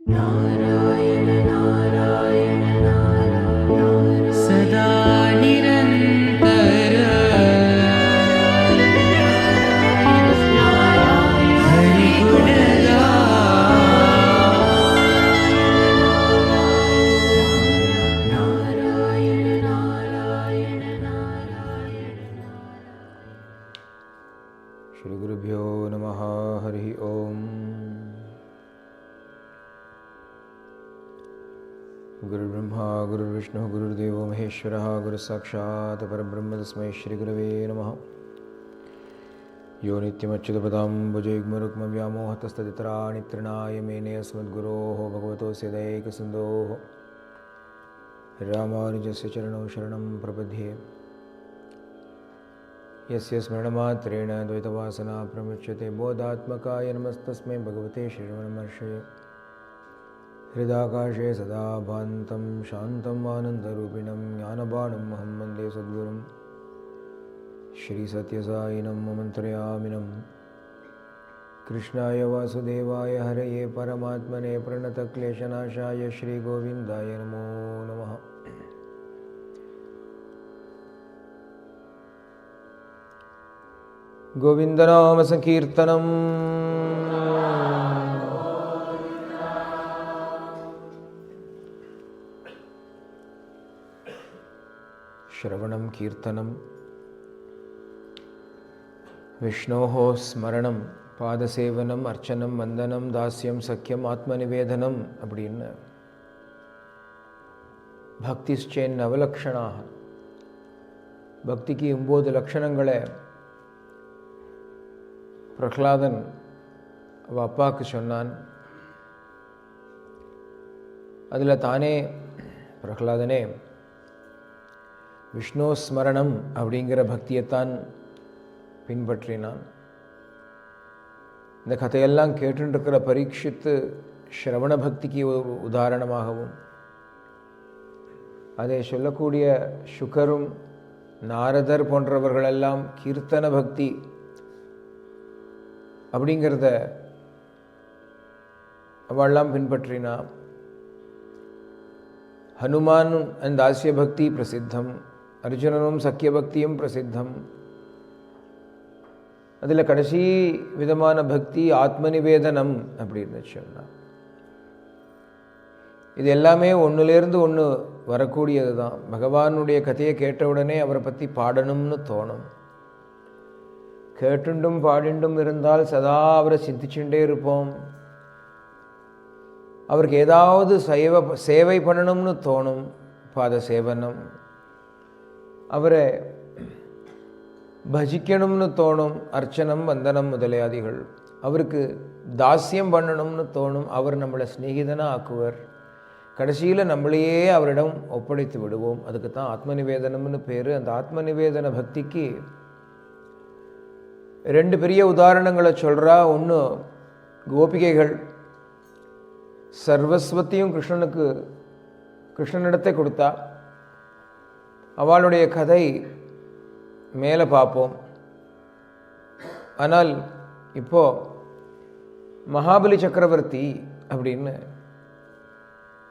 नारायण नारायण नारायण सदा निरंतर हरि गुण नारायण नारायण नारायण। श्री गुरुभ्यो नमः। हरि ओम। गुरुर्ब्रह्मा गुरुर्विष्णु गुरुर्देवो महेश्वरः गुरुसाक्षात् परब्रह्म तस्मै श्री गुरवे नमः। यो नित्यमच्युतपदाम्बुजयुग्मरुक्मव्यामोहतस्तदितराणि तृणाय मेने अस्मद्गुरोः भगवतोऽस्य दयैकसिन्धोः रामानुजस्य चरणौ शरणं प्रपद्ये। यस्य स्मरणमात्रेण द्वैतवासना प्रमुच्यते बोधात्मकाय नमस्तस्मै भगवते श्रीरमणमहर्षये। हृदाकाशे सदा भान्तं शान्तम् आनन्दरूपिणं ज्ञानबाणम् अहं वन्दे सद्गुरुं श्रीसत्यसायिनं मन्त्रयामिनं। कृष्णाय वासुदेवाय हरये परमात्मने प्रणतक्लेशनाशाय श्रीगोविन्दाय नमो नमः। गोविन्दनामसंकीर्तनम् श्रवणं कीर्तनं विष्णोः स्मरणं पादसेवनम् अर्चनं वन्दनं दास्यं सख्यम् आत्मनिवेदनम् அப்படின்னு பக்திश्चेन् நவலக்ஷணாக பக்திக்கு 9 லட்சணங்களை பிரகலாதன் அவள் அப்பாவுக்கு சொன்னான். அதில் தானே பிரகலாதனே விஷ்ணு ஸ்மரணம் அப்படிங்கிற பக்தியைத்தான் பின்பற்றினான். இந்த கதையெல்லாம் கேட்டுருக்கிற பரீட்சித்து ஸ்ரவண பக்திக்கு ஒரு உதாரணமாகவும், அதை சொல்லக்கூடிய சுகரும் நாரதர் போன்றவர்களெல்லாம் கீர்த்தன பக்தி அப்படிங்கிறத அவெல்லாம் பின்பற்றினா. ஹனுமானும் அந்த தாஸ்ய பக்தி பிரசித்தம், அர்ஜுனனும் சக்கிய பக்தியும் பிரசித்தம். அதில் கடைசி விதமான பக்தி ஆத்மநிவேதனம் அப்படின்னு சொன்னான். இது எல்லாமே ஒன்றுலேருந்து ஒன்று வரக்கூடியது தான். பகவானுடைய கதையை கேட்டவுடனே அவரை பற்றி பாடணும்னு தோணும். கேட்டுண்டும் பாடிண்டும் இருந்தால் சதா அவரை சிந்திச்சுட்டே இருப்போம். அவருக்கு ஏதாவது சேவை பண்ணணும்னு தோணும், பாத சேவனம். அவரை பஜிக்கணும்னு தோணும், அர்ச்சனம் வந்தனம் முதலியாதிகள். அவருக்கு தாஸ்யம் பண்ணணும்னு தோணும், அவர் நம்மளை ஸ்நேகிதனாக ஆக்குவர். கடைசியில் நம்மளையே அவரிடம் ஒப்படைத்து விடுவோம். அதுக்கு தான் ஆத்மநிவேதனம்னு பேர். அந்த ஆத்மநிவேதன பக்திக்கு 2 பெரிய உதாரணங்களை சொல்கிறா. ஒன்று, கோபிகைகள் சர்வஸ்வத்தையும் கிருஷ்ணனிடத்தை கொடுத்தா. அவளுடைய கதை மேலே பார்ப்போம். ஆனால் இப்போ மகாபலி சக்கரவர்த்தி அப்படின்னு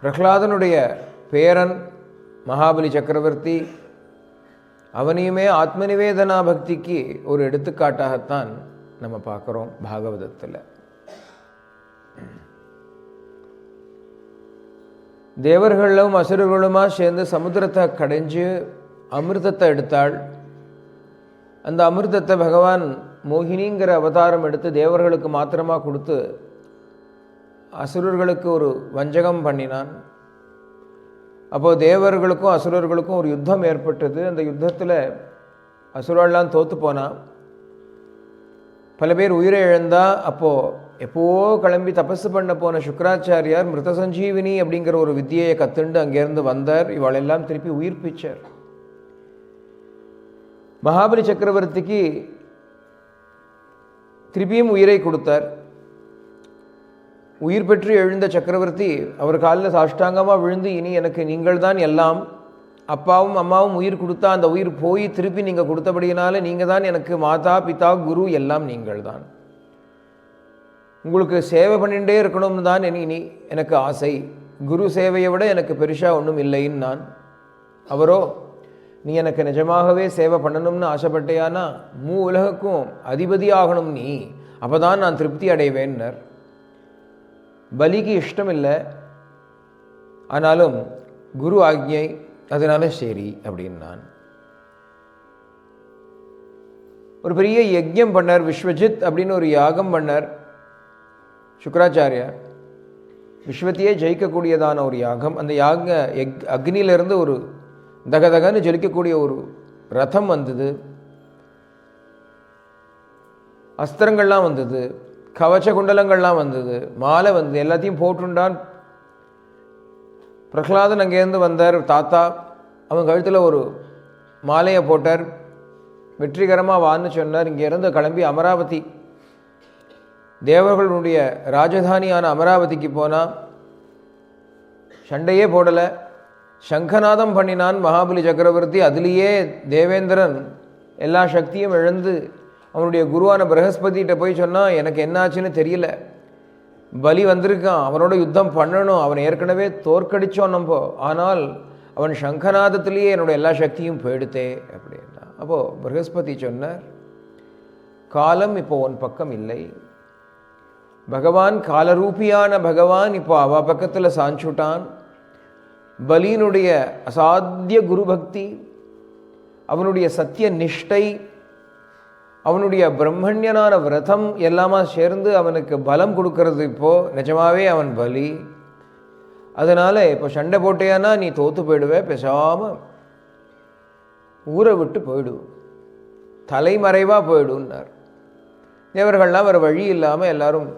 பிரகலாதனுடைய பேரன் மகாபலி சக்கரவர்த்தி, அவனையுமே ஆத்மநிவேதனா பக்திக்கு ஒரு எடுத்துக்காட்டாகத்தான் நம்ம பார்க்குறோம் பாகவதத்தில். தேவர்களும் அசுரர்களுமா சேர்ந்து சமுத்திரத்தை கடைஞ்சு அமிர்தத்தை எடுத்தாள். அந்த அமிர்தத்தை பகவான் மோகினிங்கிற அவதாரம் எடுத்து தேவர்களுக்கு மாத்திரமாக கொடுத்து அசுரர்களுக்கு ஒரு வஞ்சகம் பண்ணினான். அப்போது தேவர்களுக்கும் அசுரர்களுக்கும் ஒரு யுத்தம் ஏற்பட்டது. அந்த யுத்தத்தில் அசுரெல்லாம் தோற்று போனான். பல பேர் உயிரை இழந்தா. அப்போது எப்போவோ கிளம்பி தபஸு பண்ண போன சுக்கராச்சாரியார் மிருத சஞ்சீவினி அப்படிங்கிற ஒரு வித்தியை கற்றுண்டு அங்கேருந்து வந்தார். இவாளெல்லாம் திருப்பி உயிர்ப்பிச்சார். மகாபலி சக்கரவர்த்திக்கு திருப்பியும் உயிரை கொடுத்தார். உயிர் பெற்று எழுந்த சக்கரவர்த்தி அவர் காலில் சாஷ்டாங்கமாக விழுந்து, இனி எனக்கு நீங்கள் தான் எல்லாம், அப்பாவும் அம்மாவும் உயிர் கொடுத்தா அந்த உயிர் போய் திருப்பி நீங்கள் கொடுத்தபடியினால நீங்கள் தான் எனக்கு மாதா பிதா குரு எல்லாம் நீங்கள் தான். உங்களுக்கு சேவை பண்ணிகிட்டே இருக்கணும்னு தான் இனி எனக்கு ஆசை, குரு சேவையை விட எனக்கு பெருசாக ஒன்றும் இல்லைன்னு நான். அவரோ, நீ எனக்கு நிஜமாகவே சேவை பண்ணணும்னு ஆசைப்பட்டேயானா உலகுக்கும் அதிபதி ஆகணும் நீ, அப்போ தான் நான் திருப்தி அடைவேன்னர். பலிக்கு இஷ்டம் இல்லை, ஆனாலும் குரு ஆக்ஞை, அதனால சரி அப்படின்னு நான். ஒரு பெரிய யஜ்யம் பண்ணார், விஸ்வஜித் அப்படின்னு ஒரு யாகம் பண்ணார் சுக்கராச்சாரியார். விஸ்வத்தையே ஜெயிக்கக்கூடியதான ஒரு யாகம். அந்த அக்னியிலிருந்து ஒரு தகதகன்னு ஜொலிக்கக்கூடிய ஒரு ரதம் வந்தது, அஸ்திரங்கள்லாம் வந்தது, கவச்ச குண்டலங்கள்லாம் வந்தது, மாலை வந்தது, எல்லாத்தையும் போட்டுண்டான். பிரகலாதன் அங்கேருந்து வந்தார், தாத்தா. அவன் கழுத்தில் ஒரு மாலையை போட்டார், வெற்றிகரமாக வான்னு சொன்னார். இங்கேருந்து கிளம்பி அமராவதி, தேவர்களுடைய ராஜதானியான அமராவதிக்கு போனால் சண்டையே போடலை, சங்கநாதம் பண்ணினான் மகாபலி சக்கரவர்த்தி. அதுலேயே தேவேந்திரன் எல்லா சக்தியும் இழந்து அவனுடைய குருவான பிரகஸ்பதிகிட்ட போய் சொன்னால், எனக்கு என்னாச்சுன்னு தெரியல, பலி வந்திருக்கான், அவனோட யுத்தம் பண்ணணும், அவன் ஏற்கனவே தோற்கடிச்சோம் நம்ம, ஆனால் அவன் சங்கநாதத்திலேயே என்னோட எல்லா சக்தியும் போயிடுத்தே அப்படின்னா. அப்போது பிரகஸ்பதி சொன்னார், காலம் இப்போ உன் பக்கம் இல்லை, பகவான் காலரூபியான பகவான் இப்போ அவ பக்கத்தில் சாஞ்சுட்டான். பலியினுடைய அசாத்திய குரு பக்தி, அவனுடைய சத்திய நிஷ்டை, அவனுடைய பிரம்மண்யனான விரதம் எல்லாமா சேர்ந்து அவனுக்கு பலம் கொடுக்கறது. இப்போது நிஜமாவே அவன் பலி. அதனால் இப்போ சண்டை போட்டேன்னா நீ தோற்று போயிடுவே, பேசாமல் ஊரை விட்டு போயிடு, தலைமறைவாக போயிடுன்னார். தேவர்கள்லாம் வேறு வழி இல்லாமல் எல்லாரும்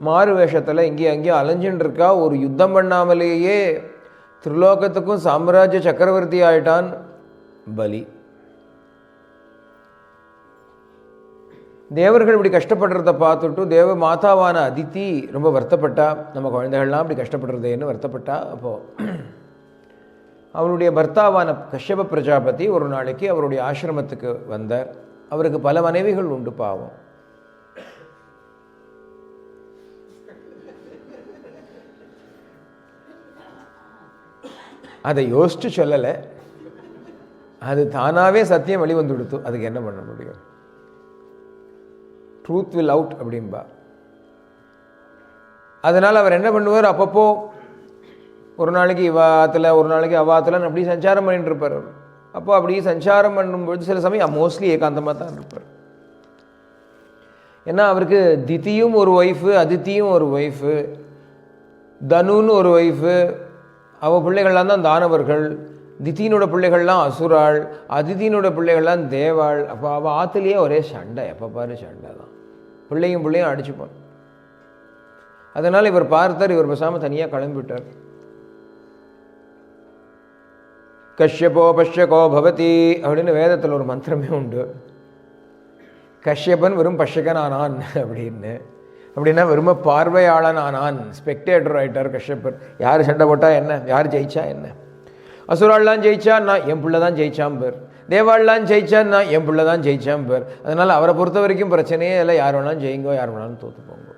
மாறு வேஷத்தில் இங்கேயும் அங்கேயும் அலைஞ்சுன்னு இருக்கா. ஒரு யுத்தம் பண்ணாமலேயே திரிலோகத்துக்கும் சாம்ராஜ்ய சக்கரவர்த்தி ஆயிட்டான் பலி. தேவர்கள் இப்படி கஷ்டப்படுறத பார்த்துட்டு தேவ மாதாவான அதித்தி ரொம்ப வருத்தப்பட்டா, நம்ம குழந்தைகள்லாம் இப்படி கஷ்டப்படுறதேன்னு வருத்தப்பட்டா. அப்போது அவருடைய பர்த்தாவான கஷ்யப பிரஜாபதி ஒரு நாளைக்கு அவருடைய ஆசிரமத்துக்கு வந்தார். அவருக்கு பல மனைவிகள் உண்டு பாவம். அதை யோசிச்சு சொல்லலை, அது தானாகவே சத்தியம் வெளிவந்து கொடுத்து. அதுக்கு என்ன பண்ண முடியும்? ட்ரூத் வில் அவுட் அப்படின்பா. அதனால் அவர் என்ன பண்ணுவார், அப்பப்போ ஒரு நாளைக்கு இவாத்தில் ஒரு நாளைக்கு அவாத்தில் அப்படி சஞ்சாரம் பண்ணிட்டு இருப்பார். அப்போ அப்படி சஞ்சாரம் பண்ணும்பொழுது சில சமயம் மோஸ்ட்லி ஏகாந்தமாக தான் இருப்பார். ஏன்னா அவருக்கு திதியும் ஒரு ஒய்ஃபு, அதித்தியும் ஒரு ஒய்ஃபு, தனுன்னு ஒரு ஒய்ஃபு. அவள் பிள்ளைகள்லாம் தான் தானவர்கள், திதியினோட பிள்ளைகள்லாம் அசுராள், அதிதியினோட பிள்ளைகள்லாம் தேவாள். அப்போ அவள் ஆற்றுலேயே ஒரே சண்டை, எப்போ பாரு சண்டை தான், பிள்ளையும் அடிச்சுப்பான். அதனால் இவர் பார்த்தார், இவர் பேசாமல் தனியாக கிளம்பிவிட்டார். கஷ்யபோ பஷ்யகோ பவதி அப்படின்னு வேதத்தில் ஒரு மந்திரமே உண்டு. கஷ்யபன் வெறும் பஷ்யகன் ஆனான் அப்படின்னு. அப்படின்னா வெறும் பார்வையாளன் ஆனான், ஸ்பெக்டேட்டர் ஆகிட்டார் கஷ்யப்பர். யார் சண்டை போட்டால் என்ன, யார் ஜெயிச்சா என்ன, அசுராள்லாம் ஜெயிச்சா நான் என் பிள்ளை தான் ஜெயிச்சான் பேர், தேவாள்லாம் ஜெயிச்சா நான் என் பிள்ளை தான் ஜெயிச்சான் பேர். அதனால் அவரை பொறுத்த வரைக்கும் பிரச்சனையே இல்லை, யார் வேணாலும் ஜெயிங்கோ யார் வேணாலும் தோற்று போங்க.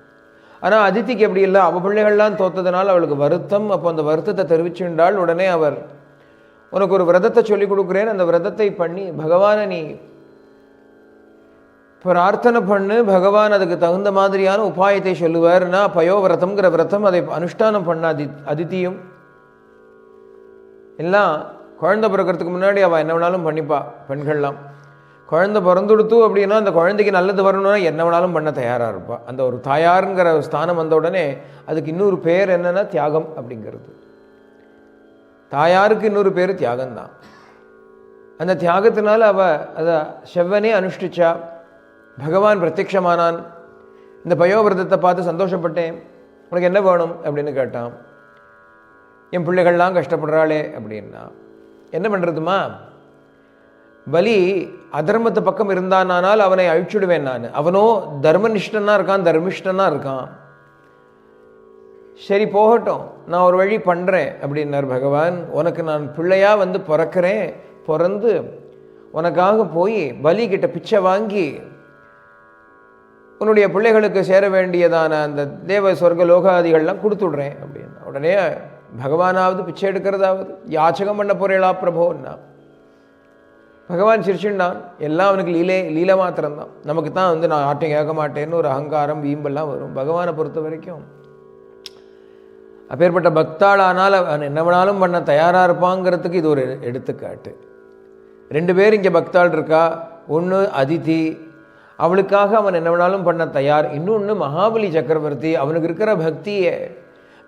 ஆனால் அதித்திக்கு எப்படி இல்லை, அவள் பிள்ளைகள்லாம் தோற்றதுனால அவளுக்கு வருத்தம். அப்போ அந்த வருத்தத்தை தெரிவிச்சுண்டால் உடனே அவர், உனக்கு ஒரு விரதத்தை சொல்லிக் கொடுக்குறேன், அந்த விரதத்தை பண்ணி பகவானை நீ பிரார்த்தனை பண்ணு, பகவான் அதுக்கு தகுந்த மாதிரியான உபாயத்தை சொல்லுவார்னா பயோவிரதம்ங்கிற விரதம், அதை அனுஷ்டானம் பண்ண அதித்தியும். எல்லாம் குழந்தை பிறக்கிறதுக்கு முன்னாடி அவள் என்ன வேணாலும் பண்ணிப்பா. பெண்கள்லாம் குழந்தை பிறந்துடுத்து அப்படின்னா அந்த குழந்தைக்கு நல்லது வரணும்னா என்ன வேணாலும் பண்ண தயாராக இருப்பாள். அந்த ஒரு தாயாருங்கிற ஸ்தானம் வந்த உடனே அதுக்கு இன்னொரு பேர் என்னன்னா தியாகம் அப்படிங்கிறது. தாயாருக்கு இன்னொரு பேர் தியாகம்தான். அந்த தியாகத்தினால அவள் அதை செவ்வனே அனுஷ்டிச்சா. பகவான் பிரத்யக்ஷமானான். இந்த பயோவிரதத்தை பார்த்து சந்தோஷப்பட்டேன், உனக்கு என்ன வேணும் அப்படின்னு கேட்டான். என் பிள்ளைகள்லாம் கஷ்டப்படுறாளே அப்படின்னா என்ன பண்ணுறதுமா, பலி அதர்மத்து பக்கம் இருந்தானால் அவனை அழிச்சுடுவேன் நான். அவனோ தர்மனிஷ்டனா இருக்கான், தர்மிஷ்டனா இருக்கான். சரி போகட்டும், நான் ஒரு வழி பண்ணுறேன் அப்படின்னார் பகவான். உனக்கு நான் பிள்ளையாக வந்து பிறக்கிறேன், பிறந்து உனக்காக போய் பலி கிட்ட பிச்சை வாங்கி உன்னுடைய பிள்ளைகளுக்கு சேர வேண்டியதான அந்த தேவ சொர்க்க லோகாதிகள்லாம் கொடுத்துடுறேன் அப்படின்னு. உடனே பகவானாவது பிச்சை எடுக்கிறதாவது யாச்சகம் பண்ண போறேளா பிரபோன்னா பகவான் சிரிச்சுண்டான். எல்லாம் அவனுக்கு லீலை மாத்திரம்தான். நமக்கு தான் வந்து நான் ஆட்டம் கேட்க மாட்டேன்னு ஒரு அகங்காரம் வீம்பெல்லாம் வரும். பகவானை பொறுத்த வரைக்கும் அப்பேற்பட்ட பக்தாளானால் அவன் என்ன வேணாலும் பண்ண தயாராக இருப்பாங்கிறதுக்கு இது ஒரு எடுத்துக்காட்டு. 2 பேர் இங்கே பக்தாள் இருக்கா. ஒன்று அதிதி, அவளுக்காக அவன் என்ன வேணாலும் பண்ண தயார். இன்னொன்று மகாபலி சக்கரவர்த்தி, அவனுக்கு இருக்கிற பக்தியை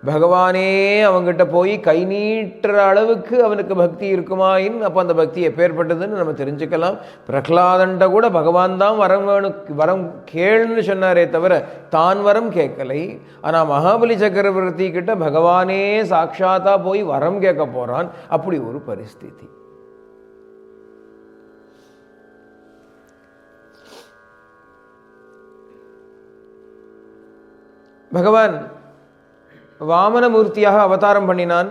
பகவானே அவங்ககிட்ட போய் கை நீட்டுற அளவுக்கு அவனுக்கு பக்தி இருக்குமாயின் அப்போ அந்த பக்தி எப்பேற்பட்டதுன்னு நம்ம தெரிஞ்சுக்கலாம். பிரகலாதன்ட்ட கூட பகவான் தான் வரம் கேளுன்னு சொன்னாரே தவிர தான் வரம் கேட்கலை. ஆனால் மகாபலி சக்கரவர்த்தி கிட்ட பகவானே சாட்சாத்தா போய் வரம் கேட்க போறான். அப்படி ஒரு பரிஸ்திதி. பகவான் வாமனமூர்த்தியாக அவதாரம் பண்ணினான்.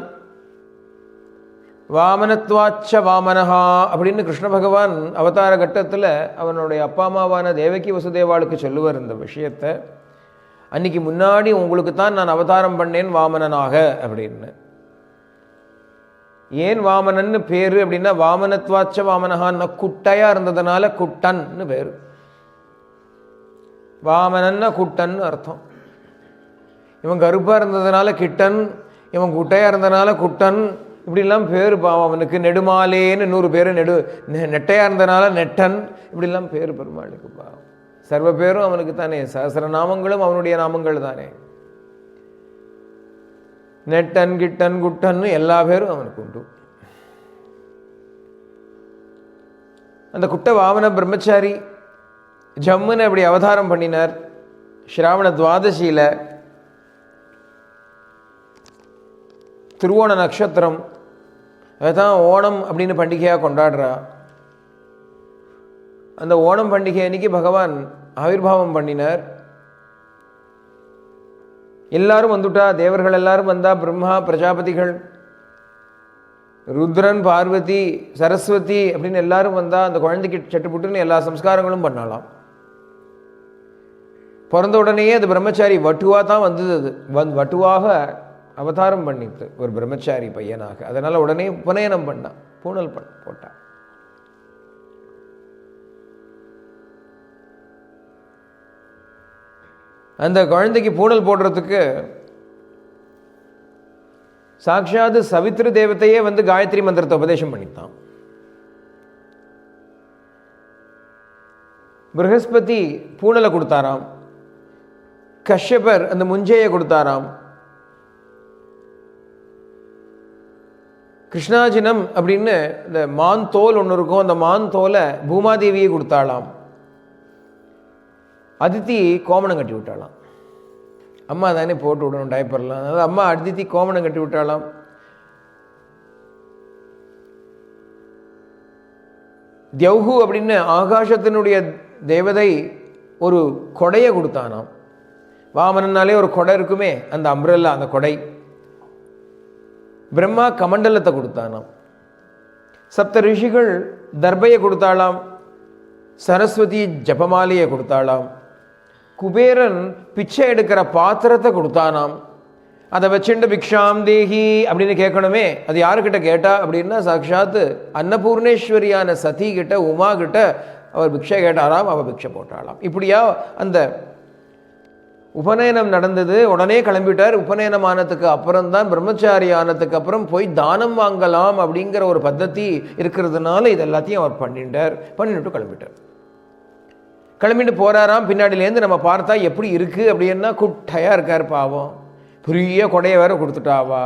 வாமனத்வாச்ச வாமனஹா அப்படின்னு கிருஷ்ண பகவான் அவதார கட்டத்தில் அவனுடைய அப்பா அம்மாவான தேவகி வசுதேவாளுக்கு சொல்லுவார் இந்த விஷயத்தை. அன்னைக்கு முன்னாடி உங்களுக்கு தான் நான் அவதாரம் பண்ணேன் வாமனனாக அப்படின்னு. ஏன் வாமனன்னு பேரு அப்படின்னா வாமனத்வாச்ச வாமனஹான்னா குட்டையா இருந்ததுனால குட்டன்னு பேரு. வாமனன்னா குட்டன்னு அர்த்தம். இவன் கருப்பாக இருந்ததுனால கிட்டன், இவன் குட்டையாக இருந்ததுனால குட்டன், இப்படிலாம் பேர் பாவம் அவனுக்கு. நெடுமாலேன்னு 100 பேர், நெட்டையாக இருந்ததுனால நெட்டன், இப்படிலாம் பேர் பெருமாளுக்கு பாவம். சர்வ பேரும் அவனுக்கு தானே, சஹஸ்ர நாமங்களும் அவனுடைய நாமங்கள் தானே. நெட்டன் கிட்டன் குட்டன்னு எல்லா பேரும் அவனுக்கு உண்டு. அந்த குட்ட வாமன பிரம்மச்சாரி ஜம்முன்னு அப்படி அவதாரம் பண்ணினார். ஸ்ராவண துவாதசியில் திருவோண நட்சத்திரம், அதுதான் ஓணம் அப்படின்னு பண்டிகையாக கொண்டாடுறா. அந்த ஓணம் பண்டிகை அன்னைக்கு பகவான் ஆவிர்வாவம் பண்ணினார். எல்லாரும் வந்துட்டா, தேவர்கள் எல்லாரும் வந்தா, பிரம்மா பிரஜாபதிகள், ருத்ரன், பார்வதி, சரஸ்வதி அப்படின்னு எல்லாரும் வந்தா. அந்த குழந்தைக்கு சட்டுப்புட்டுன்னு எல்லா சம்ஸ்காரங்களும் பண்ணலாம். பிறந்த உடனேயே அது பிரம்மச்சாரி வட்டுவாக தான் வந்தது. அது வட்டுவாக அவதாரம் பண்ணிட்டு ஒரு பிரம்மச்சாரி பையனாக. அதனால உடனே உபநயனம் பண்ணான், பூணல் போட்டான். அந்த குழந்தைக்கு பூணல் போடுறதுக்கு சாட்சாத் சவித்ரு தேவத்தையே வந்து காயத்ரி மந்திரத்தை உபதேசம் பண்ணித்தான். ப்ரஹஸ்பதி பூணலை கொடுத்தாராம். கஷ்யபர் அந்த முஞ்சையை கொடுத்தாராம். கிருஷ்ணாஜினம் அப்படின்னு இந்த மான் தோல் ஒன்று இருக்கும், அந்த மான் தோலை பூமாதேவியை கொடுத்தாளாம். அதித்தி கோமணம் கட்டி விட்டாளாம். அம்மா தானே போட்டு விடணும் டைப்பர்லாம், அதாவது அம்மா அதித்தி கோமணம் கட்டி விட்டாளாம். தியௌஹு அப்படின்னு ஆகாசத்தினுடைய தேவதை ஒரு கொடையை கொடுத்தானாம். வாமனனாலே ஒரு கொடை இருக்குமே, அந்த அம்ப்ரெல்லா, அந்த கொடை. பிரம்மா கமண்டலத்தை கொடுத்தானாம். சப்த ரிஷிகள் தர்பையை கொடுத்தாளாம். சரஸ்வதி ஜபமாலையை கொடுத்தாளாம். குபேரன் பிச்சை எடுக்கிற பாத்திரத்தை கொடுத்தானாம். அதை வச்சுட்டு பிக்ஷாம் தேஹி அப்படின்னு கேட்கணுமே, அது யாருக்கிட்ட கேட்டா அப்படின்னா சாட்சாத்து அன்னபூர்ணேஸ்வரியான சதி கிட்ட, உமா கிட்ட அவர் பிக்ஷை கேட்டாராம். அவள் பிக்ஷை போட்டாளாம். இப்படியா அந்த உபநயனம் நடந்தது. உடனே கிளம்பிட்டார். உபநயனம் ஆனதுக்கு அப்புறம் தான், பிரம்மச்சாரி ஆனதுக்கு அப்புறம் போய் தானம் வாங்கலாம் அப்படிங்கிற ஒரு பద్ధதி இருக்கிறதுனால இது எல்லாத்தையும் அவர் பண்ணிட்டு கிளம்பிட்டார். கிளம்பிட்டு போறாராம். பின்னாடியிலேருந்து நம்ம பார்த்தா எப்படி இருக்கு அப்படின்னா குட்டையா இருக்கார் பாவம். பெரிய கொடையை வேற கொடுத்துட்டாவா.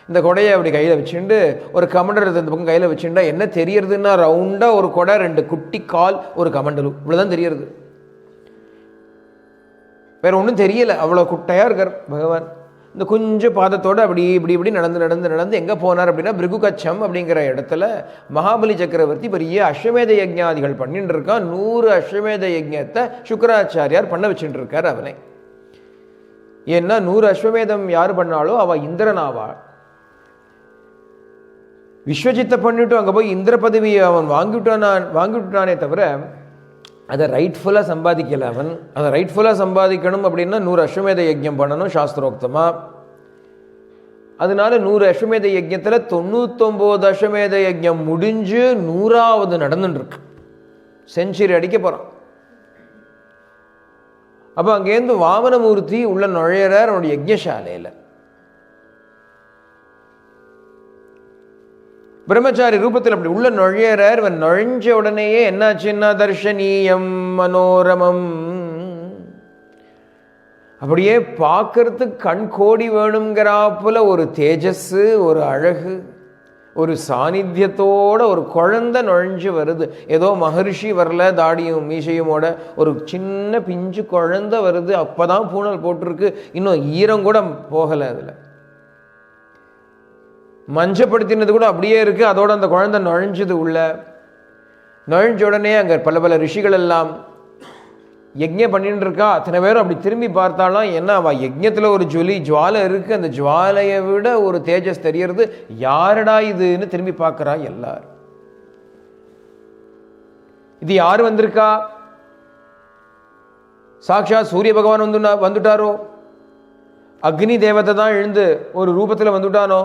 இந்த கொடையை அப்படி கையில் வச்சுட்டு ஒரு கமண்டல் இந்த பக்கம் கையில் வச்சுட்டா என்ன தெரியறதுன்னா ரவுண்டா ஒரு கொடை, 2 குட்டி கால், ஒரு கமண்டலும், இவ்வளவுதான் தெரியறது. வேற ஒன்றும் தெரியல. அவ்வளோ குட்டையா இருக்கார் பகவான். இந்த கொஞ்சம் பாதத்தோடு அப்படி இப்படி நடந்து எங்கே போனார் அப்படின்னா பிருகுகச்சம் அப்படிங்கிற இடத்துல மகாபலி சக்கரவர்த்தி பெரிய அஸ்வமேத யஜ்ஞாதிகள் பண்ணிட்டு இருக்கான். 100 அஸ்வமேத யஜ்ஞத்தை சுக்கராச்சாரியார் பண்ண வச்சுட்டு இருக்கார் அவனை. ஏன்னா 100 அஸ்வமேதம் யார் பண்ணாலோ அவ இந்திரன் ஆவா. விஸ்வஜித்தை பண்ணிட்டு அங்கே போய் இந்திர பதவியை அவன் வாங்கிவிட்டானே தவிர அதை ரைட்ஃபுல்லாக சம்பாதிக்கலை அவன். அதை ரைட்ஃபுல்லாக சம்பாதிக்கணும் அப்படின்னா 100 அஸ்வமேத யஜ்யம் பண்ணணும் சாஸ்திரோக்தமாக. அதனால 100 அஸ்வமேத யஜ்யத்தில் 99 அஸ்வமேத யஜ்யம் முடிஞ்சு 100வது நடந்துட்டுருக்கு. செஞ்சுரி அடிக்க போகிறான். அப்போ அங்கேருந்து வாமனமூர்த்தி உள்ள நுழையிறார் அவனுடைய யஜ்யசாலையில். பிரம்மச்சாரி ரூபத்தில் அப்படி உள்ள நுழையிறார். இவன் நுழைஞ்ச உடனேயே என்னாச்சுன்னா தர்ஷனீயம் மனோரமம், அப்படியே பார்க்கறதுக்கு கண் கோடி வேணுங்கிறாப்புல ஒரு தேஜஸ், ஒரு அழகு, ஒரு சாநித்தியத்தோட ஒரு குழந்தை நுழைஞ்சு வருது. ஏதோ மகர்ஷி வரல, தாடியும் மீசையுமோட ஒரு சின்ன பிஞ்சு குழந்தை வருது. அப்போதான் பூணல் போட்டிருக்கு, இன்னும் ஈரம் கூட போகலை. அதில் மஞ்சப்படுத்தினது கூட அப்படியே இருக்கு. அதோட அந்த குழந்தை நுழைஞ்சது உள்ள. நுழைஞ்ச உடனே அங்கே பல பல ரிஷிகள் எல்லாம் யஜ்ஞம் பண்ணிட்டு இருக்கா. அத்தனை பேரும் அப்படி திரும்பி பார்த்தாலாம். என்ன அவ யஜ்ஞத்தில் ஒரு ஜுவாலை இருக்கு. அந்த ஜுவாலையை விட ஒரு தேஜஸ் தெரியறது. யாரடா இதுன்னு திரும்பி பார்க்கறா எல்லாரும். இது யாரு வந்திருக்கா? சாக்ஷாத் சூரிய பகவான் வந்துட்டாரோ? அக்னி தேவதை தான் எழுந்து ஒரு ரூபத்தில் வந்துட்டானோ?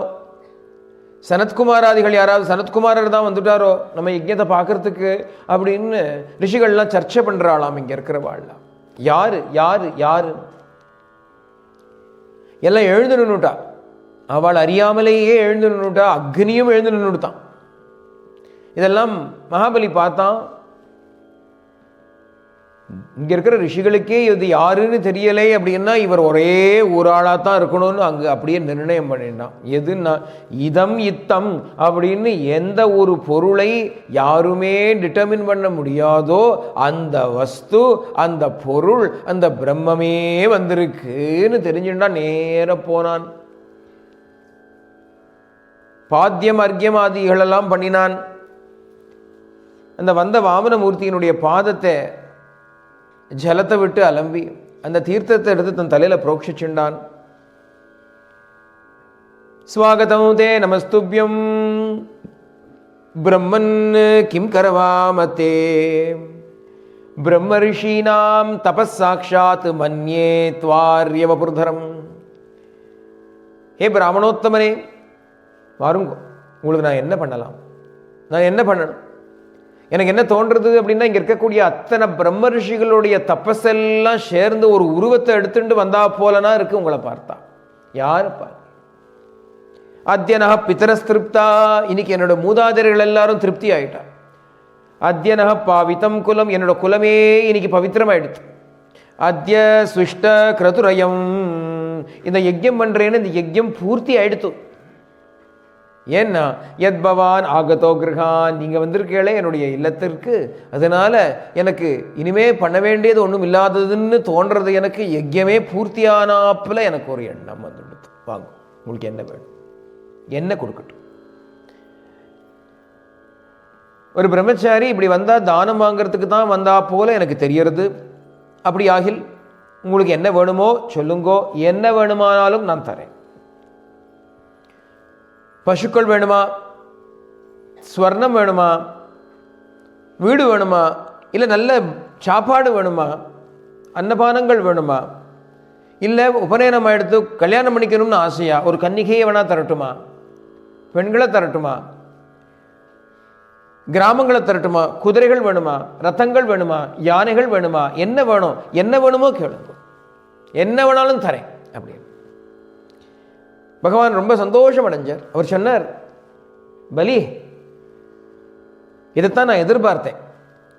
சனத்குமாராதிகள் யாராவது, சனத்குமாரர் தான் வந்துட்டாரோ நம்ம யஜ்ஞத்தை பார்க்கறதுக்கு அப்படின்னு ரிஷிகள்லாம் சர்ச்சை பண்றாளாம். இங்க இருக்கிறவாள்லாம் யாரு யாரு யாரு எல்லாம் எழுந்து நின்னுட்டா. அவள் அறியாமலேயே எழுந்து நின்னுட்டா. அக்னியும் எழுந்து நின்னுட்டான். இதெல்லாம் மகாபலி பார்த்தான். இங்க இருக்கிற ரிஷிகளுக்கே இது யாருன்னு தெரியலை அப்படின்னா இவர் ஒரே ஒரு ஆளாத்தான் இருக்கணும்னு அங்க அப்படியே நிர்ணயம் பண்ணிட்டான். எதுன்னா இதம் இத்தம் அப்படின்னு எந்த ஒரு பொருளை யாருமே டிட்டர்மின் பண்ண முடியாதோ அந்த வஸ்து, அந்த பொருள், அந்த பிரம்மமே வந்திருக்குன்னு தெரிஞ்சுட்டா நேர போனான். பாத்தியம் அர்க்கியம் ஆதிகளெல்லாம் பண்ணினான். அந்த வந்த வாமனமூர்த்தியினுடைய பாதத்தை ஜலத்தை விட்டு அலம்பி அந்த தீர்த்தத்தை எடுத்து தன் தலையில புரோக்ஷிச்சுண்டான். ஸ்வாகதம் தே நமஸ்துப்யம் பிரம்மன் கிம் கரவாமதே பிரம்ம ரிஷீனாம் தபஸ்சாக்ஷாத் மன்யே த்வார்யவபுர்தரம். ஹே பிராமணோத்தமனே, வாருங்கோ, உங்களுக்கு நான் என்ன பண்ணலாம்? நான் என்ன பண்ணணும்? எனக்கு என்ன தோன்றது அப்படின்னா, இங்கே இருக்கக்கூடிய அத்தனை பிரம்ம ரிஷிகளுடைய தபஸெல்லாம் சேர்ந்து ஒரு உருவத்தை எடுத்துட்டு வந்தா போலனா இருக்கு உங்களை பார்த்தா. யாருப்பா? அத்யனஹ பிதரஸ்திருப்தா, இன்னைக்கு என்னோட மூதாதையர்கள் எல்லாரும் திருப்தி ஆயிட்டா. அத்யனஹ பாவிதம் குலம், என்னோட குலமே இன்னைக்கு பவித்திரமாயிடுச்சு. அத்ய சுஷ்ட கிரதுரயம், இந்த யஜ்யம் பண்றேன்னு இந்த யஜ்யம் பூர்த்தி ஆயிடுத்து. ஏன்னா யத் பவான் ஆகதோ கிரகான், நீங்கள் வந்திருக்கீங்களே என்னுடைய இல்லத்திற்கு, அதனால எனக்கு இனிமே பண்ண வேண்டியது ஒன்றும் இல்லாததுன்னு தோன்றது. எனக்கு யஜ்யமே பூர்த்தியானாப்புல எனக்கு ஒரு எண்ணம் வந்துடுது. வாங்க, உங்களுக்கு என்ன வேணும்? என்ன கொடுக்கட்டும்? ஒரு பிரம்மச்சாரி இப்படி வந்தால் தானம் வாங்கிறதுக்கு தான் வந்தா போல எனக்கு தெரியறது. அப்படி ஆகில் உங்களுக்கு என்ன வேணுமோ சொல்லுங்கோ, என்ன வேணுமானாலும் நான் தரேன். பசுக்கள் வேணுமா? ஸ்வர்ணம் வேணுமா? வீடு வேணுமா? இல்லை நல்ல சாப்பாடு வேணுமா? அன்னபானங்கள் வேணுமா? இல்லை உபநயனம் எடுத்து கல்யாணம் பண்ணிக்கணும்னு ஆசையா? ஒரு கன்னிகையை வேணா தரட்டுமா? பெண்களை தரட்டுமா? கிராமங்களை தரட்டுமா? குதிரைகள் வேணுமா? ரத்தங்கள் வேணுமா? யானைகள் வேணுமா? என்ன வேணும்? என்ன வேணுமோ கேளுங்க, என்ன வேணாலும் தரேன் அப்படின்னு பகவான் ரொம்ப சந்தோஷம் அடைஞ்சார். அவர் சொன்னார், பலி, இதைத்தான் நான் எதிர்பார்த்தேன்.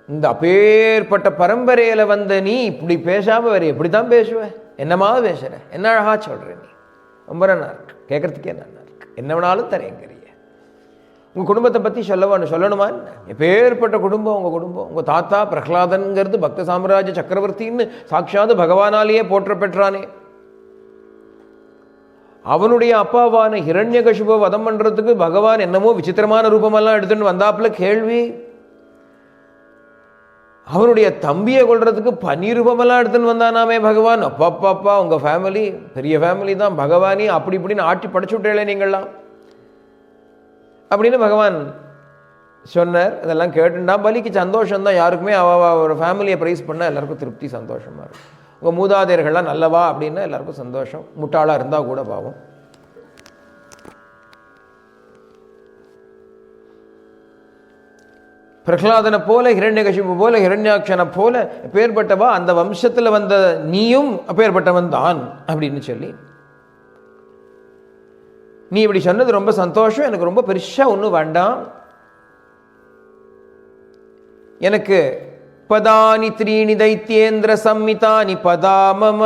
இந்த அப்பேற்பட்ட பரம்பரையில வந்த நீ இப்படி பேசாம வேற எப்படித்தான் பேசுவ? என்னமா பேசுற? என்ன அழகா சொல்ற நீ, ரொம்ப நல்லா இருக்கு, கேட்கறதுக்கே நல்லா இருக்கு, என்ன வேணாலும் தரேங்கிறிய. உங்க குடும்பத்தை பத்தி சொல்லணுமா? எப்பேற்பட்ட குடும்பம் உங்க குடும்பம். உங்க தாத்தா பிரகலாதன்கிறது பக்த சாம்ராஜ்ய சக்கரவர்த்தின்னு சாட்சாது பகவானாலேயே போற்ற பெற்றானே. அவனுடைய அப்பாவான ஹிரண்யகசிபுவை வதம் பண்றதுக்கு பகவான் என்னமோ விசித்திரமான ரூபமெல்லாம் எடுத்துட்டு வந்தாப்புல கேள்வி. அவனுடைய தம்பியை கொள்றதுக்கு பனி ரூபமெல்லாம் எடுத்துன்னு வந்தானாமே பகவான். அப்பா உங்க ஃபேமிலி பெரிய ஃபேமிலி தான், பகவானி அப்படி இப்படின்னு ஆட்டி படைச்சு விட்டே நீங்கள்லாம் அப்படின்னு பகவான் சொன்னார். அதெல்லாம் கேட்டுண்டா பலிக்கு சந்தோஷம்தான். யாருக்குமே ஒரு ஃபேமிலியை ப்ரைஸ் பண்ணால் எல்லாருக்கும் திருப்தி, சந்தோஷமாக இருக்கும். உங்கள் மூதாதையர்கள்லாம் நல்லவா அப்படின்னா எல்லாருக்கும் சந்தோஷம். முட்டாளாக இருந்தால் கூட பாவம். பிரகலாதனை போல, ஹிரண்யகசிபு போல, ஹிரண்யாட்சனை போல பேர்பட்டவா அந்த வம்சத்தில் வந்த நீயும் அப்பேற்பட்டவன் தான் அப்படின்னு சொல்லி, நீ இப்படி சொன்னது ரொம்ப சந்தோஷம். எனக்கு ரொம்ப பெருசா ஒன்றும் வேண்டாம். எனக்கு பதானி த்ரீணி தைத்யேந்திர சம்மிதானி பதாமம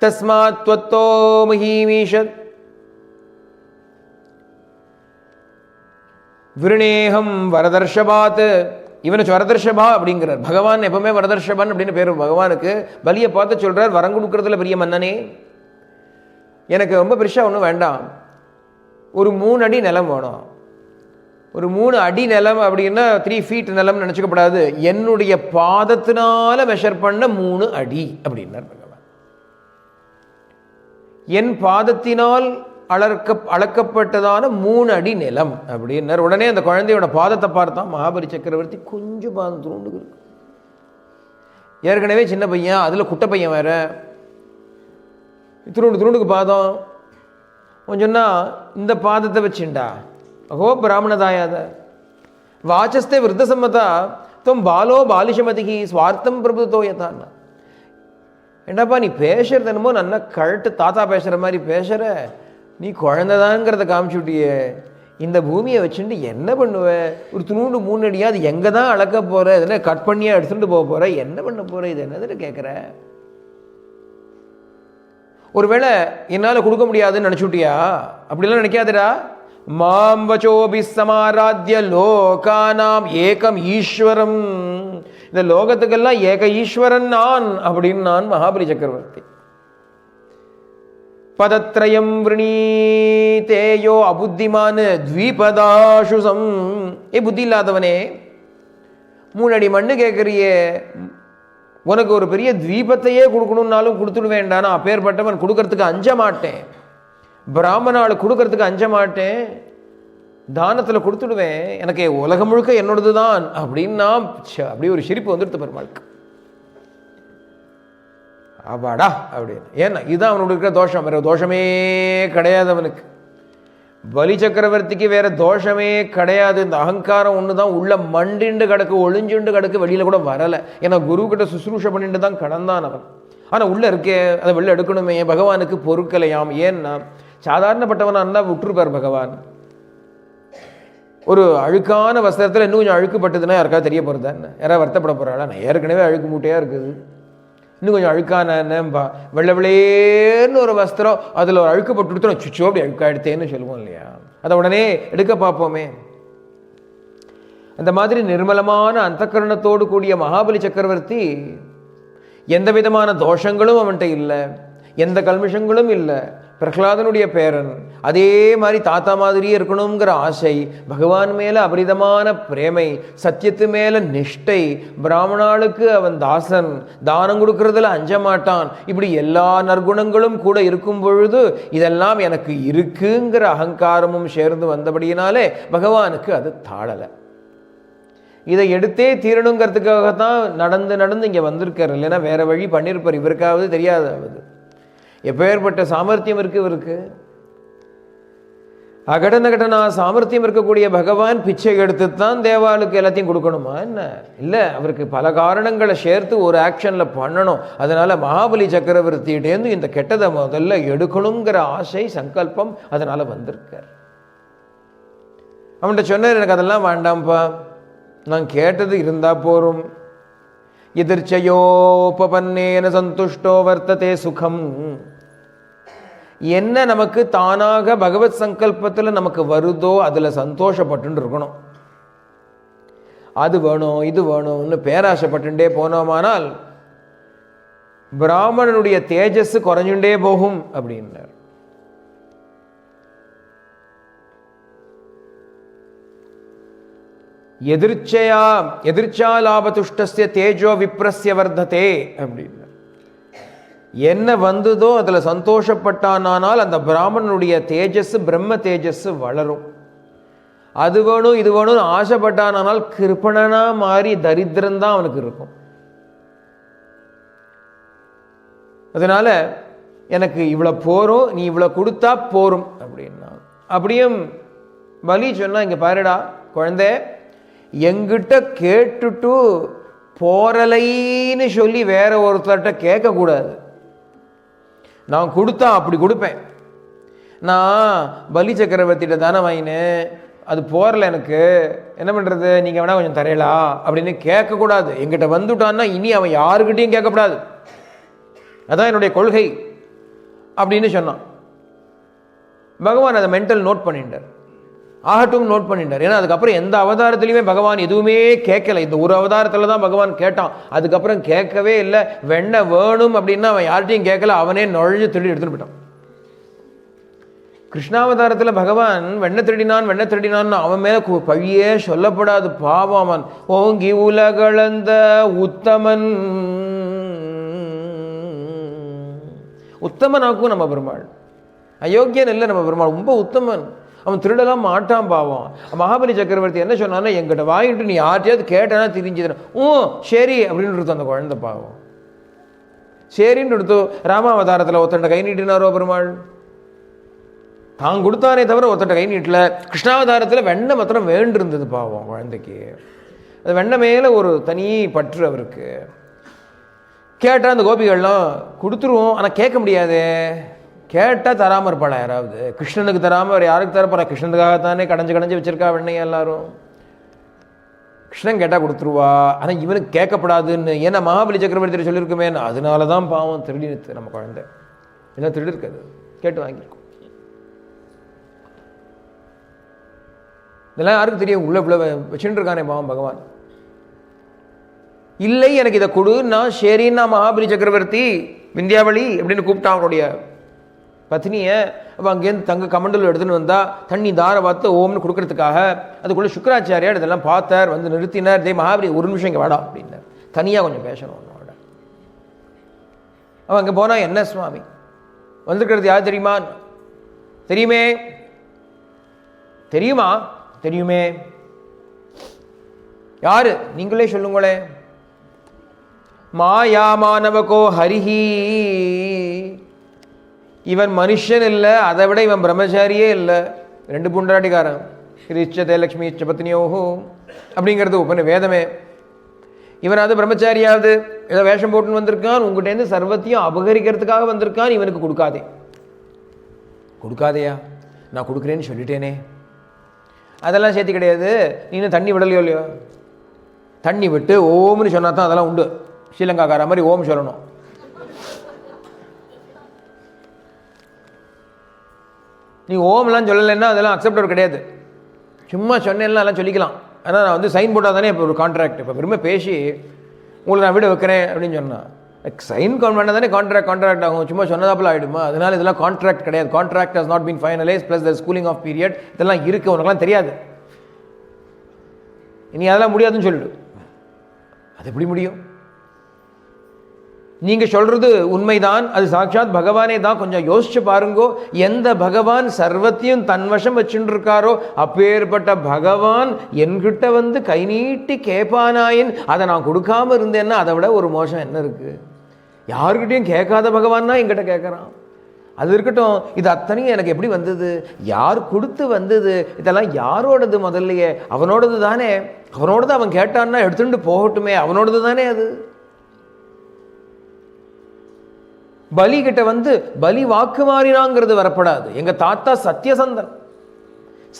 தஸ்மாத் த்வத்தோ மஹீமீஷத் விருணேகம் வரதர்ஷபாத். இவனை வரதர்ஷபா அப்படிங்கிறார். பகவான் எப்பவுமே வரதர்ஷபன் அப்படின்னு பேர் பகவானுக்கு. பலியை பார்த்து சொல்றார், வரம் கொடுக்கறதுல பெரிய மன்னனே, எனக்கு ரொம்ப பெருசா ஒன்றும் வேண்டாம். ஒரு 3 அடி நிலம் வேணும். ஒரு 3 அடி நிலம் அப்படின்னா 3 feet நிலம் நினைச்சுக்கப்படாது. என்னுடைய பாதத்தினால மெஷர் பண்ண 3 அடி அப்படின்னார் பகவான். என் பாதத்தினால் அளக்கப்பட்டதான 3 அடி நிலம் அப்படின்னார். உடனே அந்த குழந்தையோட பாதத்தை பார்த்தான் மகாபலி சக்கரவர்த்தி. கொஞ்சம் பாதம் துருண்டு இருக்கு. ஏற்கனவே சின்ன பையன், அதில் குட்டை பையன் வேற, துருண்டுக்கு பாதம். கொஞ்சம்னா இந்த பாதத்தை வச்சுண்டா அஹோ பிராமணதாயாத வாச்சஸ்தே விருத்த சம்மதா தொம் பாலோ பாலிஷமதிகி ஸ்வார்த்தம் பிரபுதோ யதான்னா. என்னப்பா நீ பேசுறது என்னமோ நல்லா கழட்டு தாத்தா பேசுகிற மாதிரி பேசுகிற, நீ குழந்தைதான்ங்கிறத காமிச்சுட்டியே. இந்த பூமியை வச்சுட்டு என்ன பண்ணுவ? ஒரு துணூண்டு 3 அடியா, அது எங்கே தான் அளக்க போகிற? எதுனா கட் பண்ணியா எடுத்துகிட்டு போக போகிற? என்ன பண்ண போகிற? இது என்னதுன்னு கேட்குற? ஒருவேளை என்னால் கொடுக்க முடியாதுன்னு நினச்சுட்டியா? அப்படிலாம் நினைக்காதடா. மாம் வச்சோபி சமாராத்ய லோகானாம் ஏகம் ஈஸ்வரம். இந்த லோகத்துக்கெல்லாம் ஏக ஈஸ்வரன் நான் அப்படின்னு நான் மகாபலி சக்கரவர்த்தி. பதத்ரயம் விரணீதேயோ அபுத்திமான் த்விபதாசுசம். புத்தி இல்லாதவனே, 3 அடி மண்ணு கேட்குறியே, உனக்கு ஒரு பெரிய தீபத்தையே கொடுக்கணும்னாலும் கொடுத்துடுவேண்டானா. அப்பேற்பட்டவன் கொடுக்கறதுக்கு அஞ்ச மாட்டேன். பிராமணாள் கொடுக்கறதுக்கு அஞ்ச மாட்டேன். தானத்தில் கொடுத்துடுவேன். எனக்கு உலகம் முழுக்க என்னோடது தான் அப்படின்னா அப்படி ஒரு சிரிப்பு வந்துடுது பெருமாளுக்கு. அப்பாடா அப்படின்னு. ஏன்னா இதுதான் அவனுக்கு இருக்கிற தோஷம். வேற தோஷமே கிடையாது அவனுக்கு. பலி சக்கரவர்த்திக்கு வேற தோஷமே கிடையாது. இந்த அகங்காரம் ஒன்று தான் உள்ள மண்டிண்டு கிடக்கு, ஒளிஞ்சுண்டு கிடக்கு, வெளியில கூட வரலை. ஏன்னா குரு கிட்ட சுசுரூஷ பண்ணிட்டு தான் கடந்தான் அவன். ஆனால் உள்ள இருக்கே, அதை வெளில எடுக்கணுமே. பகவானுக்கு பொறுக்கலையாம். ஏன்னா சாதாரணப்பட்டவனா இருந்தால் விட்டுருப்பார் பகவான். ஒரு அழுக்கான வஸ்திரத்தில் இன்னும் கொஞ்சம் அழுக்குப்பட்டதுன்னா யாருக்காவது தெரிய போகிறதான்னு? யாராவது வருத்தப்பட போகிறாளா? நான் ஏற்கனவே அழுக்கு மூட்டையாக இருக்குது, இன்னும் கொஞ்சம் அழுக்கானப்பா. வெள்ளை வெள்ளேன்னு ஒரு வஸ்திரம், அதில் ஒரு அழுக்கு போட்டு கொடுத்தோம், சுச்சோ அப்படி அழுக்காயிடுத்தேன்னு சொல்லுவோம் இல்லையா? அதை உடனே எடுக்க பார்ப்போமே. அந்த மாதிரி நிர்மலமான அந்தக்கரணத்தோடு கூடிய மகாபலி சக்கரவர்த்தி எந்த விதமான தோஷங்களும் அவன்கிட்ட இல்லை, எந்த கல்மிஷங்களும் இல்லை. பிரகலாதனுடைய பேரன், அதே மாதிரி தாத்தா மாதிரியே இருக்கணுங்கிற ஆசை, பகவான் மேல அபரிதமான பிரேமை, சத்தியத்து மேல நிஷ்டை, பிராமணாளுக்கு அவன் தாசன், தானம் கொடுக்கறதுல அஞ்ச மாட்டான். இப்படி எல்லா நற்குணங்களும் கூட இருக்கும் பொழுது இதெல்லாம் எனக்கு இருக்குங்கிற அகங்காரமும் சேர்ந்து வந்தபடியினாலே பகவானுக்கு அது தாழலை. இதை எடுத்தே தீரணுங்கிறதுக்காகத்தான் நடந்து நடந்து இங்கே வந்திருக்கார். இல்லைன்னா வேற வழி பண்ணியிருப்பார். இவருக்காவது தெரியாதாவது. எப்பேற்பட்ட சாமர்த்தியம் இருக்கு இவருக்கு. அகடநகடனா சாமர்த்தியம் இருக்கக்கூடிய பகவான் பிச்சை எடுத்து தான் தேவாளுக்கு எல்லாத்தையும் கொடுக்கணுமா என்ன? இல்லை, அவருக்கு பல காரணங்களை சேர்த்து ஒரு ஆக்ஷன்ல பண்ணணும். அதனால மகாபலி சக்கரவர்த்தியிட்டேருந்து இந்த கெட்டதை முதல்ல எடுக்கணுங்கிற ஆசை சங்கல்பம் அதனால வந்திருக்கார். அவன்கிட்ட சொன்னார், எனக்கு அதெல்லாம் வேண்டாம்ப்பா, நான் கேட்டது இருந்தா போரும். எதிர்ச்சையோபன்னேன சந்துஷ்டோ வர்த்ததே சுகம். என்ன நமக்கு தானாக பகவத் சங்கல்பத்தில் நமக்கு வருதோ அதில் சந்தோஷப்பட்டு இருக்கணும். அது வேணும் இது வேணும்னு பேராசைப்பட்டுட்டே போனோமானால் பிராமணனுடைய தேஜஸ் குறைஞ்சுட்டே போகும் அப்படின்னார். எதிர்ச்சா லாபதுஷ்டஸ்ய தேஜோ விப்ரஸ்ய வர்த்ததே அப்படின்னா. என்ன வந்ததோ அதில் சந்தோஷப்பட்டானால் அந்த பிராமணனுடைய தேஜஸ் பிரம்ம தேஜஸ் வளரும். அது வேணும் இது வேணும்னு ஆசைப்பட்டானால் கிருப்பணனா மாறி தரித்திரம்தான் அவனுக்கு இருக்கும். அதனால எனக்கு இவ்வளோ போரும், நீ இவ்வளோ கொடுத்தா போரும் அப்படின்னா. அப்படியும் பலி சொன்னா, இங்கே பாருடா குழந்தை, எங்கிட்ட கேட்டுட்டு போரலைன்னு சொல்லி வேற ஒருத்தர்கிட்ட கேட்கக்கூடாது. நான் கொடுத்தா அப்படி கொடுப்பேன். நான் பலி சக்கரவர்த்திகிட்ட தானே வாங்கினேன், அது போரல, எனக்கு என்ன பண்ணுறது, நீங்கள் வேணால் கொஞ்சம் தரையலா அப்படின்னு கேட்கக்கூடாது. எங்கிட்ட வந்துட்டான்னா இனி அவன் யாருக்கிட்டையும் கேட்கக்கூடாது, அதான் என்னுடைய கொள்கை அப்படின்னு சொன்னான். பகவான் அதை மென்டல் நோட் பண்ணிட்டார், ஆகட்டும் நோட் பண்ணிட்டார். ஏன்னா அதுக்கப்புறம் எந்த அவதாரத்துலையுமே பகவான் எதுவுமே கேட்கல. இந்த ஒரு அவதாரத்தில் தான் பகவான் கேட்டான், அதுக்கப்புறம் கேட்கவே இல்லை. வெண்ணெய் வேணும் அப்படின்னா அவன் யார்கிட்டையும் கேட்கல, அவனே நுழைஞ்சு திருடி எடுத்துட்டு போயிட்டான். கிருஷ்ணாவதாரத்தில் பகவான் வெண்ணெய் திருடினான் அவன் மேலே பழியே சொல்லப்படாது, பாவம். அவன் ஓங்கி உலகளந்த உத்தமன், உத்தமனாக்கும் நம்ம பெருமாள், அயோக்கியன் இல்லை நம்ம பெருமாள், ரொம்ப உத்தமன். அவன் திருடலாம் மாட்டான் பாவம். மகாபலி சக்கரவர்த்தி என்ன சொன்னான்னா, என்கிட்ட வாங்கிட்டு நீ யார்ட்டையாவது கேட்டனா தெரிஞ்சுதுன்னா சரி அப்படின்னு எடுத்து அந்த குழந்தை பாவம் சரின்னு எடுத்து. ராமாவதாரத்தில் ஒருத்தண்ட கை நீட்டினாரோ பெருமாள், தான் கொடுத்தானே தவிர ஒருத்தட்ட கை நீட்டல. கிருஷ்ணாவதாரத்தில் வெண்ணெய் மாத்திரம் வேண்டிருந்தது பாவம் குழந்தைக்கு. அது வெண்ணெய் மேலே ஒரு தனி பற்று அவருக்கு. கேட்டால் அந்த கோபிகள்லாம் கொடுத்துருவோம், ஆனால் கேட்க முடியாது. கேட்டால் தராமல் இருப்பாளா யாராவது? கிருஷ்ணனுக்கு தராமல் வேறு யாருக்கு தரப்போறா? கிருஷ்ணனுக்காகத்தானே கடைஞ்சு வச்சிருக்கா வெண்ணெய் எல்லாரும். கிருஷ்ணன் கேட்டால் கொடுத்துருவா, ஆனால் இவனுக்கு கேட்கப்படாதுன்னு. ஏன்னா மகாபலி சக்கரவர்த்தி சொல்லியிருக்குமே, அதனால தான் பாவம் திருடினுத்து நம்ம குழந்தை. எல்லாம் திருடி இருக்காது, கேட்டு வாங்கியிருக்கோம். இதெல்லாம் யாருக்கு தெரியும்? உள்ள இவ்வளோ வச்சுட்டு இருக்கானே பாவம் பகவான். இல்லை எனக்கு இதை கொடு, நான் சரின்னா மகாபலி சக்கரவர்த்தி விந்தியாவளி அப்படின்னு கூப்பிட்டான் அவனுடைய பத்னியை. அப்போ அங்கேருந்து தங்க கமண்டல் எடுத்துன்னு வந்தா தண்ணி தார பார்த்து ஓம்னு கொடுக்கறதுக்காக. அதுக்குள்ளே சுக்கராச்சாரியார் இதெல்லாம் பார்த்தார், வந்து நிறுத்தினார். இதே மகாபலி ஒரு நிமிஷம் இங்கே வாடா அப்படின்னார், தனியாக கொஞ்சம் பேசணும் அவனோட. அவன் அங்கே போனா, என்ன சுவாமி வந்திருக்கிறது யார் தெரியுமா? தெரியுமே. தெரியுமா? தெரியுமே. யாரு? நீங்களே சொல்லுங்களே. மாயா மாணவகோ ஹரிஹி, இவன் மனுஷன் இல்லை, அதை விட இவன் பிரம்மச்சாரியே இல்லை. 2 புண்டாட்டிக்காரன். கிரிச்சதே லக்ஷ்மி பத்னியோஹோ அப்படிங்கிறது உபன வேதமே. இவனாவது பிரம்மச்சாரியாவது ஏதோ வேஷம் போட்டுன்னு வந்திருக்கான், உங்கள்கிட்டேருந்து சர்வத்தையும் அபகரிக்கிறதுக்காக வந்திருக்கான். இவனுக்கு கொடுக்காதே. கொடுக்காதையா? நான் கொடுக்குறேன்னு சொல்லிட்டேனே. அதெல்லாம் சேர்த்து கிடையாது. நீ இன்னும் தண்ணி விடலையோ இல்லையோ? தண்ணி விட்டு ஓம்னு சொன்னா தான் அதெல்லாம் உண்டு. ஸ்ரீலங்காக்கார மாதிரி ஓம் சொல்லணும். நீ ஓம்லாம் சொல்லலைன்னா அதெல்லாம் அக்செப்டர் கிடையாது. சும்மா சொன்னேன்னா எல்லாம் சொல்லிக்கலாம். ஆனால் நான் வந்து சைன் போட்டால் தானே இப்போ ஒரு கான்ட்ராக்ட். இப்போ பெருமை பேசி உங்களை நான் வீடு வைக்கிறேன் அப்படின்னு சொன்னால் சைன் பண்ணால் தானே கான்ட்ராக்ட் ஆகும். சும்மா சொன்னதாப்பில் ஆகிடுமா? அதனால் இதெல்லாம் கான்ட்ராக்ட் கிடையாது. Contract has not been finalise, plus the schooling of period இதெல்லாம் இருக்குது. உனக்குலாம் தெரியாது. இனி அதெல்லாம் முடியாதுன்னு சொல்லிடு. அது எப்படி முடியும்? நீங்கள் சொல்கிறது உண்மைதான், அது சாட்சாத் பகவானே தான். கொஞ்சம் யோசிச்சு பாருங்கோ. எந்த பகவான் சர்வத்தையும் தன்வசம் வச்சுட்டு இருக்காரோ அப்பேற்பட்ட பகவான் என்கிட்ட வந்து கை நீட்டி கேட்பானாயின் அதை நான் கொடுக்காம இருந்தேன்னா அதை விட ஒரு மோசம் என்ன இருக்குது? யாருக்கிட்டையும் கேட்காத பகவான் தான் என்கிட்ட கேட்குறான். அது இருக்கட்டும், இது அத்தனையும் எனக்கு எப்படி வந்தது? யார் கொடுத்து வந்தது? இதெல்லாம் யாரோடது? முதல்லையே அவனோடது தானே. அவனோடது அவன் கேட்டான்னா எடுத்துட்டு போகட்டுமே, அவனோடது தானே அது. பலி கிட்ட வந்து பலி வாக்கு மாறினாங்கிறது வரப்படாது. எங்க தாத்தா சத்தியசந்தன்,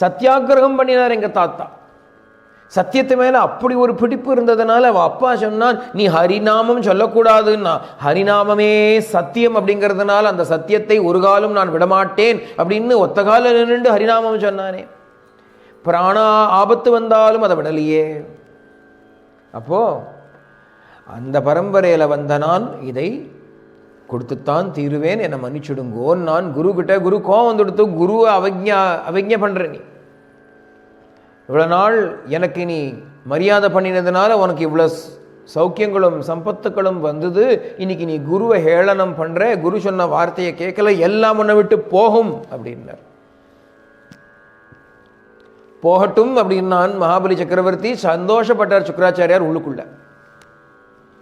சத்தியாகிரகம் பண்ணினார் எங்க தாத்தா. சத்தியத்து மேல அப்படி ஒரு பிடிப்பு இருந்ததுனால அவ அப்பா சொன்னான், நீ ஹரிநாமம் சொல்லக்கூடாதுன்னா. ஹரிநாமமே சத்தியம் அப்படிங்கிறதுனால அந்த சத்தியத்தை ஒரு காலம் நான் விடமாட்டேன் அப்படின்னு ஒத்த கால நின்று ஹரிநாமம் சொன்னானே. பிராணா ஆபத்து வந்தாலும் அதை விடலையே. அப்போ அந்த பரம்பரையில வந்த நான் இதை கொடுத்துத்தான் தீருவேன், என்னை மன்னிச்சுடுங்கோன்னு நான் குரு கிட்ட. குரு கோவம் வந்துடுத்து, குருவை அவஜ்ஞை பண்ற. நீ இவ்வளோ நாள் எனக்கு நீ மரியாதை பண்ணினதுனால உனக்கு இவ்வளோ சௌக்கியங்களும் சம்பத்துக்களும் வந்தது. இன்னைக்கு நீ குருவை ஹேளனம் பண்ற, குரு சொன்ன வார்த்தையை கேட்கல, எல்லாம் உன்னை விட்டு போகும் அப்படின்னார். போகட்டும் அப்படின்னான் மகாபலி சக்கரவர்த்தி. சந்தோஷப்பட்டார் சுக்கராச்சாரியார் உள்ளுக்குள்ள.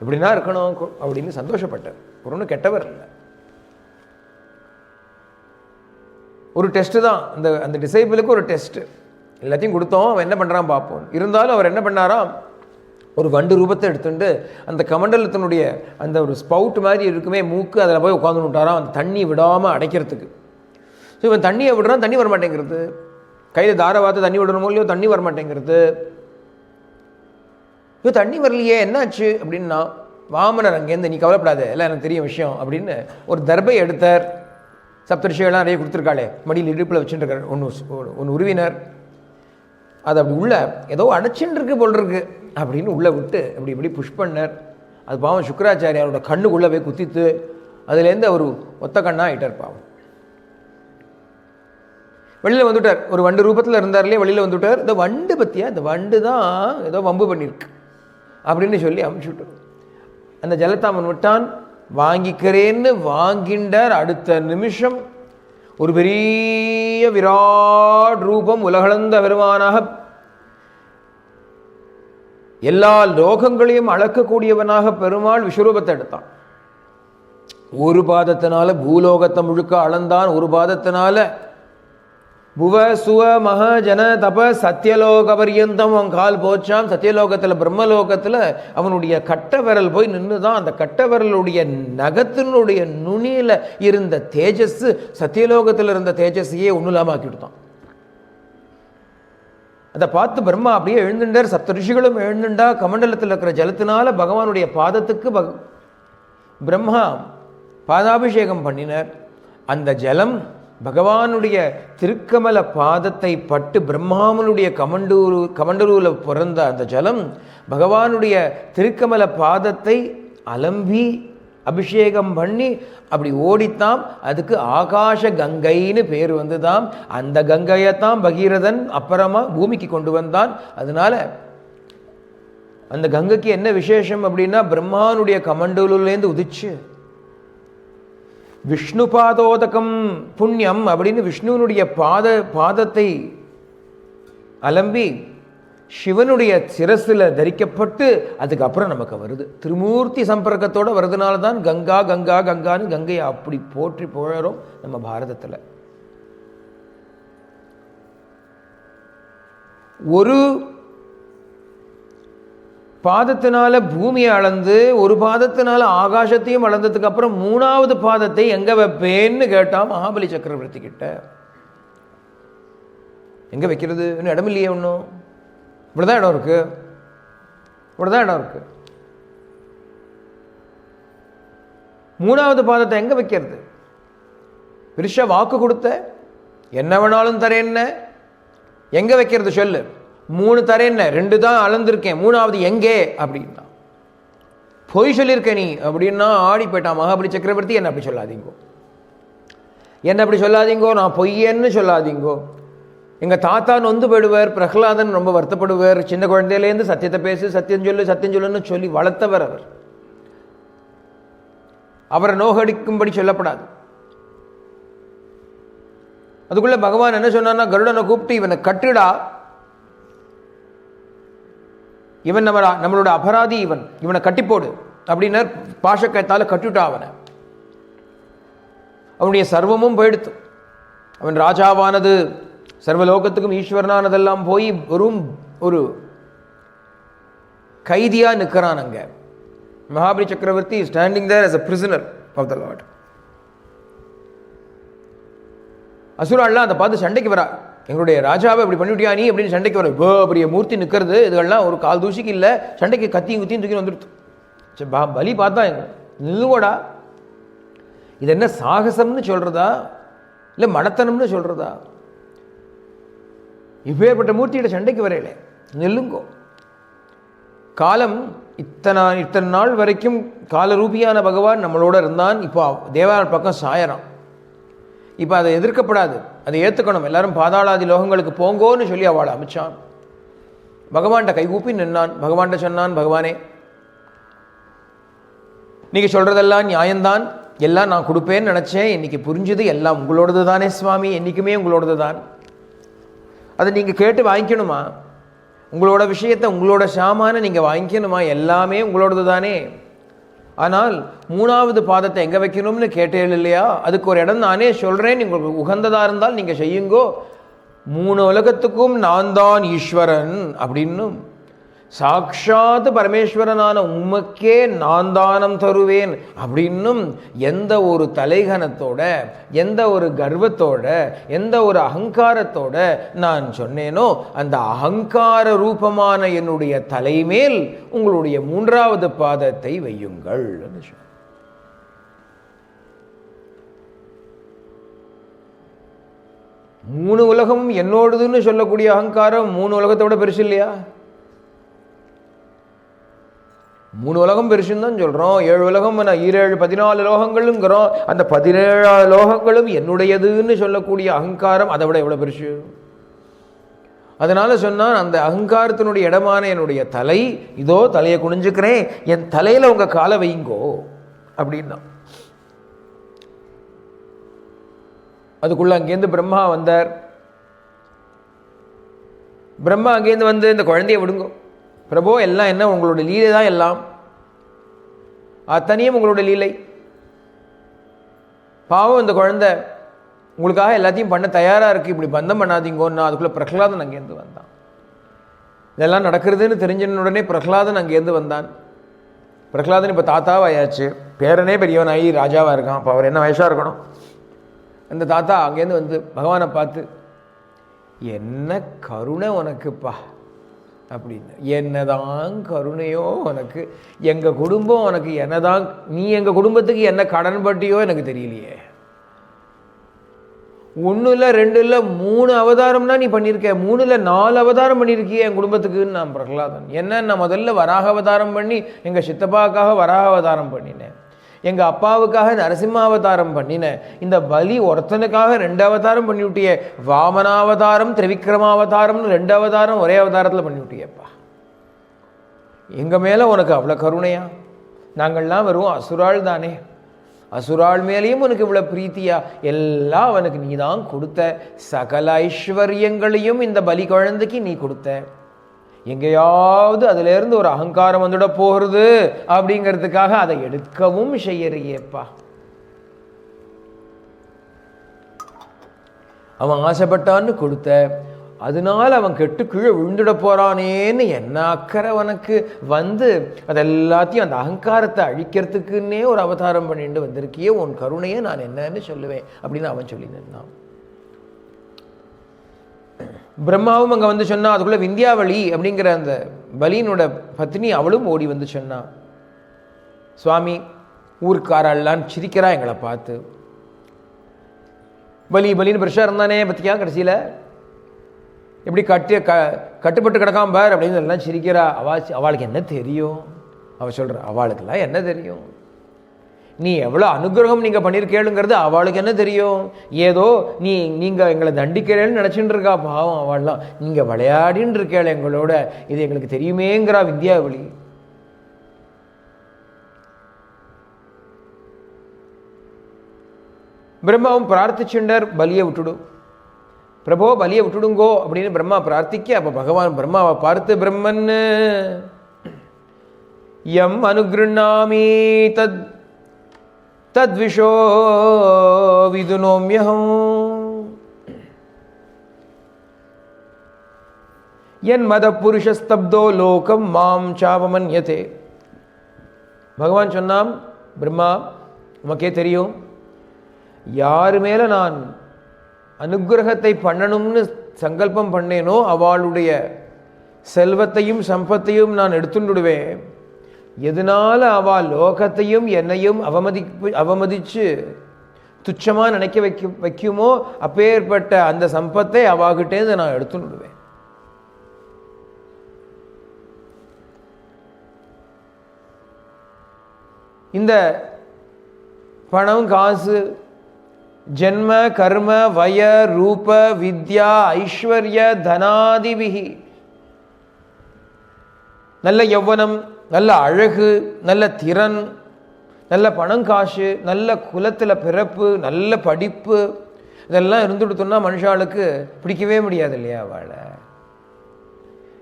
எப்படின்னா இருக்கணும் அப்படின்னு சந்தோஷப்பட்டார். ஒன்றும் கெட்டவர் இல்லை. ஒரு டெஸ்ட் தான் அந்த டிசைபிளுக்கு, ஒரு டெஸ்ட். எல்லாத்தையும் கொடுத்தோம், அவன் என்ன பண்ணுறான் பார்ப்போம். இருந்தாலும் அவர் என்ன பண்ணாராம், ஒரு வண்டு ரூபத்தை எடுத்துட்டு அந்த கமண்டலத்தினுடைய அந்த ஒரு ஸ்பவுட் மாதிரி இருக்குமே மூக்கு, அதில் போய் உட்காந்து விட்டாராம் அந்த தண்ணி விடாமல் அடைக்கிறதுக்கு. ஸோ இவன் தண்ணியை விடுறான், தண்ணி வரமாட்டேங்கிறது. கையில் தாரை பார்த்து தண்ணி விடணுமோ இல்லையோ, தண்ணி வரமாட்டேங்கிறது. ஐயோ தண்ணி வரலையே, என்னாச்சு அப்படின்னா, வாமனர் அங்கேருந்து நீ கவலைப்படாத, எல்லாம் எனக்கு தெரிய விஷயம் அப்படின்னு ஒரு தர்பை எடுத்தார். சப்தரிஷிகள்லாம் நிறைய கொடுத்துருக்காளே, மடியில் இடுப்பில் வச்சுட்டுருக்கார். ஒன்று உருவினர். அது அப்படி உள்ள ஏதோ அடைச்சின்னு இருக்கு போல் இருக்கு அப்படின்னு உள்ளே விட்டு அப்படி இப்படி புஷ் பண்ணார். அது பாவம் சுக்கராச்சாரியாரோட கண்ணுக்குள்ளே போய் குத்தித்து அதுலேருந்து அவர் ஒத்த கண்ணா ஆகிட்டார். பாவம் வெளியில் வந்துட்டார். ஒரு வண்டு ரூபத்தில் இருந்தார்லேயே வெளியில் வந்துவிட்டார். இந்த வண்டு பற்றியா, இந்த வண்டு தான் ஏதோ வம்பு பண்ணியிருக்கு அப்படின்னு சொல்லி அமுச்சுட்டார். அந்த ஜலத்தாமன் விட்டான். வாங்கிக்கிறேன்னு வாங்கிண்டார். அடுத்த நிமிஷம் ஒரு பெரிய விராட் ரூபம், உலகளந்த பெருமானாக, எல்லா லோகங்களையும் அளக்கக்கூடியவனாக பெருமாள் விஸ்வரூபத்தை எடுத்தான். ஒரு பாதத்தினால பூலோகத்தை முழுக்க அளந்தான். ஒரு பாதத்தினால புவ சுவ மக ஜன தப சத்தியலோக பரியந்தம் அவன் கால் போச்சான். சத்தியலோகத்தில் பிரம்மலோகத்தில் அவனுடைய கட்ட விரல் போய் நின்று தான் அந்த கட்ட விரலுடைய நகத்தினுடைய நுனியில் இருந்த தேஜஸ் சத்தியலோகத்தில் இருந்த தேஜஸையே ஒன்றுலாமாக்கிவிட்டான். அதை பார்த்து பிரம்மா அப்படியே எழுந்துட்டார். சப்த ரிஷிகளும் எழுந்துண்டா. கமண்டலத்தில் இருக்கிற ஜலத்தினால பகவானுடைய பாதத்துக்கு பிரம்மா பாதாபிஷேகம் பண்ணினார். அந்த ஜலம் பகவானுடைய திருக்கமல பாதத்தை பட்டு பிரம்மாவனுடைய கமண்டலூரில் பிறந்த அந்த ஜலம் பகவானுடைய திருக்கமல பாதத்தை அலம்பி அபிஷேகம் பண்ணி அப்படி ஓடித்தாம். அதுக்கு ஆகாஷ கங்கைன்னு பேர் வந்துதாம். அந்த கங்கையைத்தான் பகீரதன் அப்புறமா பூமிக்கு கொண்டு வந்தான். அதனால அந்த கங்கைக்கு என்ன விசேஷம் அப்படின்னா, பிரம்மானுடைய கமண்டலூர்லேருந்து உதிச்சு விஷ்ணு பாதோதகம் புண்ணியம் அப்படின்னு விஷ்ணுவனுடைய பாதத்தை அலம்பி சிவனுடைய சிரசில் தரிக்கப்பட்டு அதுக்கப்புறம் நமக்கு வருது. திருமூர்த்தி சம்பர்க்கத்தோடு வருதுனால தான் கங்கா கங்கா கங்கான்னு கங்கையை அப்படி போற்றி புகழறோம் நம்ம பாரதத்தில். ஒரு பாதத்தினால பூமியை அளந்து, ஒரு பாதத்தினால ஆகாசத்தையும் அளந்ததுக்கு அப்புறம் மூணாவது பாதத்தை எங்க வைப்பேன்னு கேட்டா மகாபலி சக்கரவர்த்தி கிட்ட. எங்க வைக்கிறது, இன்னும் இடம் இல்லையே, ஒன்றும் இப்படிதான் இடம் இருக்கு, இப்படிதான் இடம் இருக்கு. மூணாவது பாதத்தை எங்க வைக்கிறது? பெருசா வாக்கு கொடுத்த, என்ன வேணாலும் தரேன்ன, எங்க வைக்கிறது சொல்லு. 3 தரேன்ன, 2 தான் அளந்திருக்கேன், 3வது எங்கே அப்படின்னா. பொய் சொல்லியிருக்க நீ அப்படின்னா ஆடி போயிட்டான் மகாபலி சக்கரவர்த்தி. என்ன அப்படி சொல்லாதீங்கோ, என்ன அப்படி சொல்லாதீங்கோ, நான் பொய்யன்னு சொல்லாதீங்கோ. எங்கள் தாத்தா நொந்து போயிடுவார், பிரகலாதன் ரொம்ப வருத்தப்படுவார். சின்ன குழந்தையிலேருந்து சத்தியத்தை பேசு, சத்தியம் சொல்லு, சத்தியம் சொல்லுன்னு சொல்லி வளர்த்தவர் அவர். அவரை நோகடிக்கும்படி சொல்லப்படாது. அதுக்குள்ள பகவான் என்ன சொன்னான்னா, கருடனை கூப்பிட்டு இவனை கட்டுடா, இவன் நம்மளோட அபராதி, இவனை கட்டிப்போடு அப்படின்னா பாஷக்கத்தால கட்டுட்டா அவனை. அவனுடைய சர்வமும் போயிடுத்து. அவன் ராஜாவானது, சர்வலோகத்துக்கும் ஈஸ்வரனானதெல்லாம் போய் வெறும் ஒரு கைதியா நிற்கிறான் அங்க. Mahabali Chakravarthy standing there as a prisoner of the Lord. அசுரால்லாம் அதை பார்த்து சண்டைக்கு வரா. எங்களுடைய ராஜாவை இப்படி பண்ணிவிட்டியா நீ அப்படின்னு சண்டைக்கு வர. பெரிய மூர்த்தி நிற்கிறது, இதுகள்லாம் ஒரு கால் தூசிக்கு இல்லை, சண்டைக்கு கத்தியும் குத்தியும் தூக்கி வந்துடுத்து. பலி பார்த்தா எங்க நில்லுவோடா, இது என்ன சாகசம்னு சொல்றதா இல்லை மடத்தனம்னு சொல்றதா? இப்பேற்பட்ட மூர்த்தியிட சண்டைக்கு வரையில நெல்லுங்கோ. காலம் இத்தனை நாள் வரைக்கும் காலரூபியான பகவான் நம்மளோட இருந்தான். இப்போ தேவாலய பக்கம் சாயறான். இப்போ அதை எதிர்க்கப்படாது, அதை ஏற்றுக்கணும். எல்லாரும் பாதாளாதி லோகங்களுக்கு போங்கோன்னு சொல்லி அவளை அமைச்சான். பகவான்கிட்ட கைகூப்பி நின்னான். பகவான்கிட்ட சொன்னான், பகவானே நீங்கள் சொல்கிறதெல்லாம் நியாயம்தான், எல்லாம் நான் கொடுப்பேன்னு நினச்சேன், இன்றைக்கி புரிஞ்சுது எல்லாம் உங்களோடது தானே சுவாமி, என்றைக்குமே உங்களோடது தான். அதை நீங்கள் கேட்டு வாங்கிக்கணுமா? உங்களோட விஷயத்தை, உங்களோட சாமான நீங்கள் வாங்கிக்கணுமா? எல்லாமே உங்களோடது தானே. ஆனால் 3வது பாதத்தை எங்கே வைக்கணும்னு கேட்டேன் இல்லையா? அதுக்கு ஒரு இடம் நானே சொல்கிறேன், நீங்கள் உகந்ததாக இருந்தால் நீங்கள் செய்யுங்கோ. 3 உலகத்துக்கும் நான் தான் ஈஸ்வரன் அப்படின்னும், சாக்ஷாத் பரமேஸ்வரனான உமக்கே நான் தானம் தருவேன் அப்படின்னும் எந்த ஒரு தலைகணத்தோட, எந்த ஒரு கர்வத்தோட, எந்த ஒரு அகங்காரத்தோட நான் சொன்னேனோ, அந்த அகங்கார ரூபமான என்னுடைய தலைமேல் உங்களுடைய 3வது பாதத்தை வையுங்கள். 3 உலகம் என்னோடதுன்னு சொல்லக்கூடிய அகங்காரம் 3 உலகத்தோட பெருசு இல்லையா? 3 உலகம் பெருசுன்னு தான் சொல்கிறோம். 7 உலகம், 7 14 லோகங்களுங்கிறோம். அந்த 17 லோகங்களும் என்னுடையதுன்னு சொல்லக்கூடிய அகங்காரம் அதை விட எவ்வளோ பெருசு. அதனால் சொன்னால், அந்த அகங்காரத்தினுடைய இடமான என்னுடைய தலை, இதோ தலையை குனிஞ்சுக்கிறேன், என் தலையில் உங்கள் காலை வைங்கோ அப்படின்னா. அதுக்குள்ளே அங்கேருந்து பிரம்மா வந்தார். பிரம்மா அங்கேருந்து வந்து, இந்த குழந்தைய விடுங்கோ பிரபோ, எல்லாம் என்ன உங்களோட லீலை தான், எல்லாம் அத்தனையும் உங்களோட லீலை. பாவம் இந்த குழந்தை உங்களுக்காக எல்லாத்தையும் பண்ண தயாராக இருக்குது, இப்படி பந்தம் பண்ணாதீங்கோன்னா. அதுக்குள்ளே பிரகலாதன் அங்கேருந்து வந்தான். இதெல்லாம் நடக்கிறதுன்னு தெரிஞ்ச உடனே பிரகலாதன் அங்கேருந்து வந்தான். பிரகலாதன் இப்போ தாத்தாவாயாச்சு, பேரனே பெரியவனாகி ராஜாவாக இருக்கான். அப்போ அவர் என்ன வயசாக இருக்கணும்? அந்த தாத்தா அங்கேருந்து வந்து பகவானை பார்த்து, என்ன கருணை உனக்குப்பா அப்படின்னு. என்னதான் கருணையோ உனக்கு, எங்கள் குடும்பம் உனக்கு என்னதான், நீ எங்கள் குடும்பத்துக்கு என்ன கடன் பட்டியோ எனக்கு தெரியலையே. 1 இல்லை 2 இல்லை 3 அவதாரம்னா நீ பண்ணியிருக்க, 3 இல்லை 4 அவதாரம் பண்ணியிருக்கிய என் குடும்பத்துக்குன்னு. நான் பிரகலாதன் என்ன, நான் முதல்ல வராக அவதாரம் பண்ணி எங்கள் சித்தப்பாவுக்காக வராக அவதாரம் பண்ணினேன், எங்கள் அப்பாவுக்காக நரசிம்மாவதாரம் பண்ணினேன். இந்த பலி ஒருத்தனுக்காக 2 அவதாரம் பண்ணிவிட்டிய. வாமனாவதாரம், திரிவிக்ரமாவதாரம்னு 2 அவதாரம் ஒரே அவதாரத்தில் பண்ணிவிட்டியப்பா. எங்கள் மேலே உனக்கு அவ்வளோ கருணையா? நாங்கள்லாம் வெறும் அசுராள் தானே. அசுராள் மேலேயும் உனக்கு இவ்வளோ பிரீத்தியா? எல்லாம் அவனுக்கு நீ தான் கொடுத்த. சகல ஐஸ்வர்யங்களையும் இந்த பலி குழந்தைக்கு நீ கொடுத்த. எங்கேயாவது அதிலேருந்து ஒரு அகங்காரம் வந்துட போகிறது அப்படிங்கிறதுக்காக அதை எடுக்கவும் செய்யறியேப்பா. அவன் ஆசைப்பட்டான்னு கொடுத்த, அதனால அவன் கெட்டு கீழே விழுந்துட போறானேன்னு என்ன அக்கறை அவனுக்கு வந்து அதெல்லாத்தையும் அந்த அகங்காரத்தை அழிக்கிறதுக்குன்னே ஒரு அவதாரம் பண்ணிட்டு வந்திருக்கியே, உன் கருணையை நான் என்னன்னு சொல்லுவேன் அப்படின்னு அவன் சொல்லி நின்னான். பிரம்மாவும் அங்கே வந்து சொன்னா. அதுக்குள்ள விந்தியாவளி அப்படிங்கிற அந்த பலியினோட பத்னி அவளும் ஓடி வந்து சொன்னா, சுவாமி ஊருக்காரெல்லாம் சிரிக்கிறா எங்களை பார்த்து. பலின்னு பெருசாக இருந்தானே பத்தியா, கடைசியில் எப்படி கட்டுப்பட்டு கிடக்காம பார் அப்படின்னு எல்லாம் சிரிக்கிறா. அவளுக்கு என்ன தெரியும்? அவள் சொல்ற, அவளுக்கெல்லாம் என்ன தெரியும்? நீ எவ்வளோ அனுகிரகம் நீங்கள் பண்ணியிருக்கேளுங்கிறது அவளுக்கு என்ன தெரியும்? ஏதோ நீங்கள் எங்களை தண்டிக்கிறேன்னு நினச்சிட்டு இருக்கா பாவம் அவள்லாம். நீங்கள் விளையாடின்னு இருக்கேள் எங்களோட, இது எங்களுக்கு தெரியுமேங்கிறா விந்தியாவளி. பிரம்மாவும் பிரார்த்திச்சுண்டர், பலியை விட்டுடும் பிரபோ, பலியை விட்டுடுங்கோ அப்படின்னு பிரம்மா பிரார்த்திக்க. அப்போ பகவான் பிரம்மாவை பார்த்து, பிரம்மன் யம் அனுகிருண்ணாமி தத்விஷோ விதுனோம்யஹம் என் மத புருஷஸ்தப்தோ லோகம் மாம் சாவமன்யதே. பகவான் சொன்னான், பிரம்மா உமக்கே தெரியும், யாரு மேல நான் அனுகிரகத்தை பண்ணணும்னு சங்கல்பம் பண்ணேனோ அவளுடைய செல்வத்தையும் சம்பத்தையும் நான் எடுத்துடுவேன். எதனால அவள் லோகத்தையும் என்னையும் அவமதிச்சு துச்சமா நினைக்க வைக்குமோ அப்பேற்பட்ட அந்த சம்பத்தை அவாகிட்டேருந்து நான் எடுத்துடுவேன். இந்த பணம், காசு, ஜென்ம, கர்ம, வய, ரூப, வித்யா, ஐஸ்வர்ய, தனாதிபிகி, நல்ல யௌவனம், நல்ல அழகு, நல்ல திறன், நல்ல பணம் காசு, நல்ல குலத்தில் பிறப்பு, நல்ல படிப்பு, இதெல்லாம் இருந்துடுத்தோம்னா மனுஷாளுக்கு பிடிக்கவே முடியாது இல்லையா? அவளை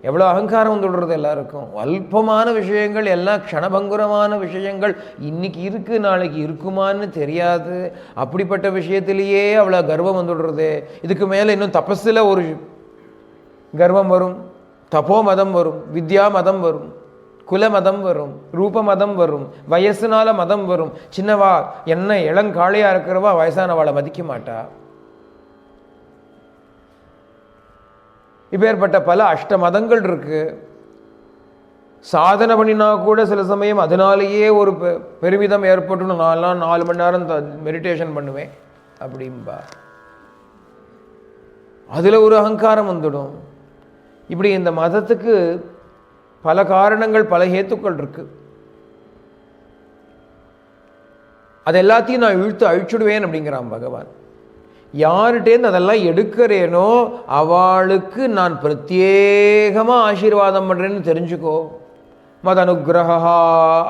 எவ்வளோ அகங்காரம் வந்துடுறது எல்லாருக்கும். அல்பமான விஷயங்கள் எல்லாம் க்ஷணபங்குரமான விஷயங்கள், இன்னைக்கு இருக்கு நாளைக்கு இருக்குமான்னு தெரியாது. அப்படிப்பட்ட விஷயத்திலேயே அவ்வளோ கர்வம் வந்துடுறது. இதுக்கு மேலே இன்னும் தபஸில் ஒரு கர்வம் வரும், தபோ மதம் வரும், வித்யா மதம் வரும், குல மதம் வரும், ரூப மதம் வரும், வயசுனால மதம் வரும். சின்னவா என்ன இளங்காளையாக இருக்கிறவா வயசானவாளை மதிக்க மாட்டா. இப்பேற்பட்ட பல அஷ்ட மதங்கள் இருக்கு. சாதனை பண்ணினா கூட சில சமயம் அதனாலேயே ஒரு பெருமிதம் ஏற்பட்டு நான்லாம் 4 மணி நேரம் மெடிடேஷன் பண்ணுவேன் அப்படின்பா. அதில் ஒரு அகங்காரம் வந்துடும். இப்படி இந்த மதத்துக்கு பல காரணங்கள், பல ஹேத்துக்கள் இருக்கு. அது எல்லாத்தையும் நான் இழுத்து அழிச்சுடுவேன் அப்படிங்கிறான் பகவான். யார்கிட்டேருந்து அதெல்லாம் எடுக்கிறேனோ அவளுக்கு நான் பிரத்யேகமாக ஆசீர்வாதம் பண்ணுறேன்னு தெரிஞ்சுக்கோ. மத அனுகிரகா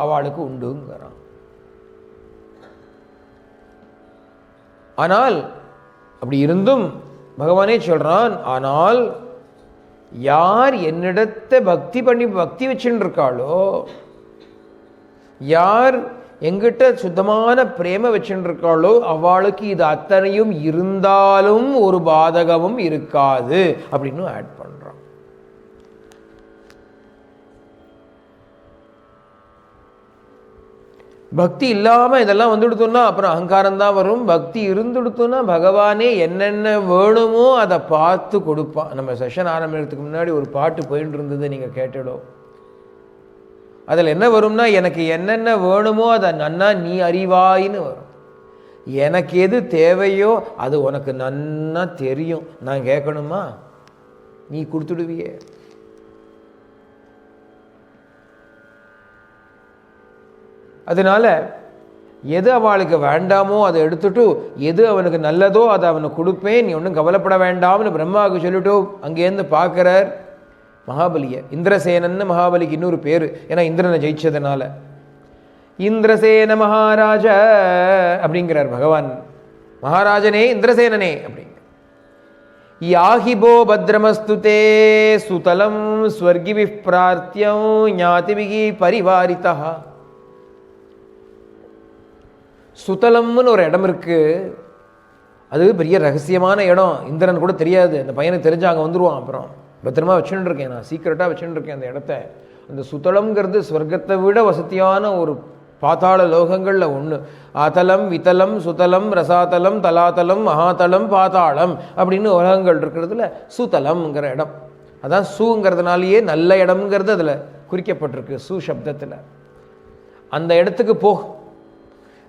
அவளுக்கு உண்டுங்கிறான். ஆனால் அப்படி இருந்தும் பகவானே சொல்றான், ஆனால் யார் என்னிடத்தை பக்தி வச்சுன்னு இருக்காளோ, யார் எங்கிட்ட சுத்தமான பிரேம வச்சுட்டு இருக்காளோ அவளுக்கு இது அத்தனையும் இருந்தாலும் ஒரு பாதகமும் இருக்காது அப்படின்னு ஆட் பண்றான். பக்தி இல்லாம இதெல்லாம் வந்துடுத்தோம்னா அப்புறம் அகங்காரம் தான் வரும். பக்தி இருந்துடுத்தோம்னா பகவானே என்னென்ன வேணுமோ அதை பார்த்து கொடுப்பான். நம்ம செஷன் ஆரம்பிக்கிறதுக்கு முன்னாடி ஒரு பாட்டு போயிட்டு இருந்தது, நீங்க கேட்டுடும். அதில் என்ன வரும்னா, எனக்கு என்னென்ன வேணுமோ அதை நன்னா நீ அறிவாயின்னு வரும். எனக்கு எது தேவையோ அது உனக்கு நன்னா தெரியும். நான் கேட்கணுமா, நீ கொடுத்துடுவியே. அதனால எது அவளுக்கு வேண்டாமோ அதை எடுத்துட்டு எது அவனுக்கு நல்லதோ அதை அவனுக்கு கொடுப்பேன், நீ ஒன்றும் கவலைப்பட வேண்டாம்னு பிரம்மாவுக்கு சொல்லிட்டு அங்கேருந்து பார்க்குறார் மகாபலிய. இந்திரசேனன்னு மகாபலிக்கு இன்னொரு பேரு, ஏன்னா இந்திரனை ஜெயிச்சதுனால. இந்திரசேன மகாராஜ அப்படிங்கிறார் பகவான். மகாராஜனே இந்திரசேனனே அப்படிங்க. யாஹிபோ பத்ரமஸ்துதே சுதலம் ஸ்வர்கிவி பிரார்த்தியம் ஞாதிபிகி பரிவாரிதா. சுதலம்னு ஒரு இடம் இருக்கு. அது பெரிய ரகசியமான இடம், இந்திரன் கூட தெரியாது. அந்த பையனுக்கு தெரிஞ்சு அங்கே வந்துடுவான். அப்புறம் பத்திரமா வச்சுட்டு இருக்கேன், நான் சீக்கிரட்டாக வச்சுட்டு இருக்கேன் அந்த இடத்த. அந்த சுதலம்ங்கிறது ஸ்வர்க்கத்தை விட வசதியான ஒரு பாதாள லோகங்களில் ஒன்று. ஆதலம், விதலம், சுதலம், ரசாதலம், தலாதலம், மகாதலம், பாதாளம் அப்படின்னு உலகங்கள் இருக்கிறதுல சுதலம்ங்கிற இடம். அதான் சூங்கிறதுனாலேயே நல்ல இடம்ங்கிறது அதில் குறிக்கப்பட்டிருக்கு, சு சப்தத்தில். அந்த இடத்துக்கு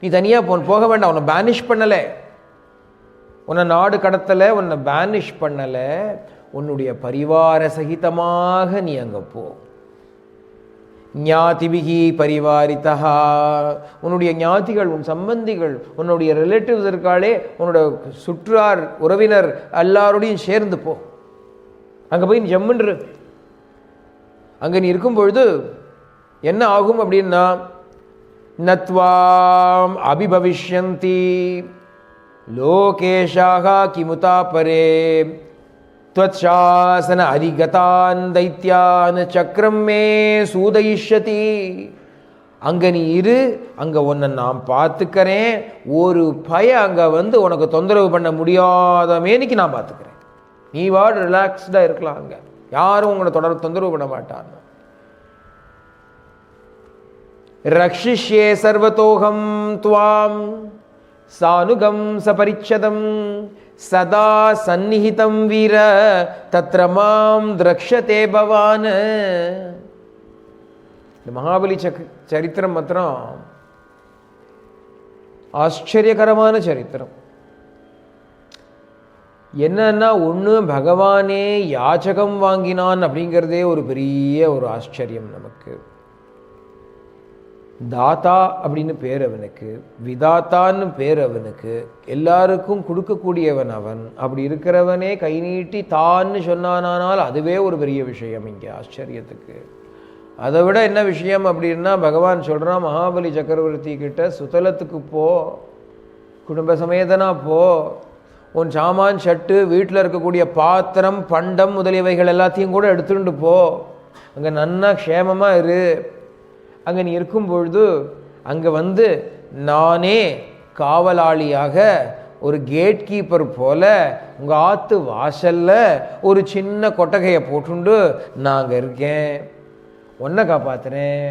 நீ தனியாக போக வேண்டாம். உன்னை பேனிஷ் பண்ணலை, உன்னை நாடு கடத்தலை, உன்னை பேனிஷ் பண்ணலை. உன்னுடைய பரிவார சகிதமாக நீ அங்கே போ. ஞாதிபிகி பரிவாரிதா. உன்னுடைய ஞாதிகள், உன் சம்பந்திகள், உன்னுடைய ரிலேட்டிவ்ஸ் இருக்காளே, உன்னோட சுற்றார் உறவினர் எல்லாரோடையும் சேர்ந்து போ. அங்கே போய் நீ ஜம்முன்று. அங்கே நீ இருக்கும் பொழுது என்ன ஆகும் அப்படின்னா, நத்வாம் அபிபவிஷ்யந்தி லோகேஷாக கிமுதா பரே त्वत्शासन अधिगतान् दैत्यान् சக்கரம் மே சூதயிஷ்யதி. அங்கே நீ இரு, அங்கே உன்னை நான் பார்த்துக்கிறேன். ஒரு அங்கே உனக்கு தொந்தரவு பண்ண முடியாத மேனிக்கு நான் பார்த்துக்கிறேன். நீ வாடு ரிலாக்ஸ்டாக இருக்கலாம். அங்கே யாரும் உங்களை தொந்தரவு பண்ண மாட்டாங்க. ரக்ஷிஷ்யே சர்வதோகம் துவாம் சானுகம் சபரிச்சதம் சதா சந்நிஹிதம் வீர தத்ர மாம் திரக்ஷதே பவான். இந்த மகாபலி சரித்திரம் மாத்திரம் ஆச்சரியகரமான சரித்திரம். என்னன்னா, ஒன்று பகவானே யாச்சகம் வாங்கினான் அப்படிங்கிறதே ஒரு பெரிய ஒரு ஆச்சரியம் நமக்கு. தாத்தா அப்படின்னு பேர் அவனுக்கு, விதாத்தான்னு பேர் அவனுக்கு, எல்லாருக்கும் கொடுக்கக்கூடியவன் அவன். அப்படி இருக்கிறவனே கை நீட்டி தான்னு சொன்னானால் அதுவே ஒரு பெரிய விஷயம் இங்கே ஆச்சரியத்துக்கு. அதை விட என்ன விஷயம் அப்படின்னா, பகவான் சொல்கிறான் மகாபலி சக்கரவர்த்தி கிட்ட, சுதலத்துக்கு போ, குடும்ப சமேதனா போ, உன் சாமான் சட்டு வீட்டில் இருக்கக்கூடிய பாத்திரம் பண்டம் முதலியவைகள் எல்லாத்தையும் கூட எடுத்துட்டு போ, அங்கே நன்னா க்ஷேமமாக இரு. அங்கே நீ இருக்கும் பொழுது அங்கே நானே காவலாளியாக ஒரு கேட் கீப்பர் போல உங்கள் ஆற்று வாசலில் ஒரு சின்ன கொட்டகையை போட்டுண்டு நாங்கள் இருக்கேன். உன்னை காப்பாற்றுறேன்,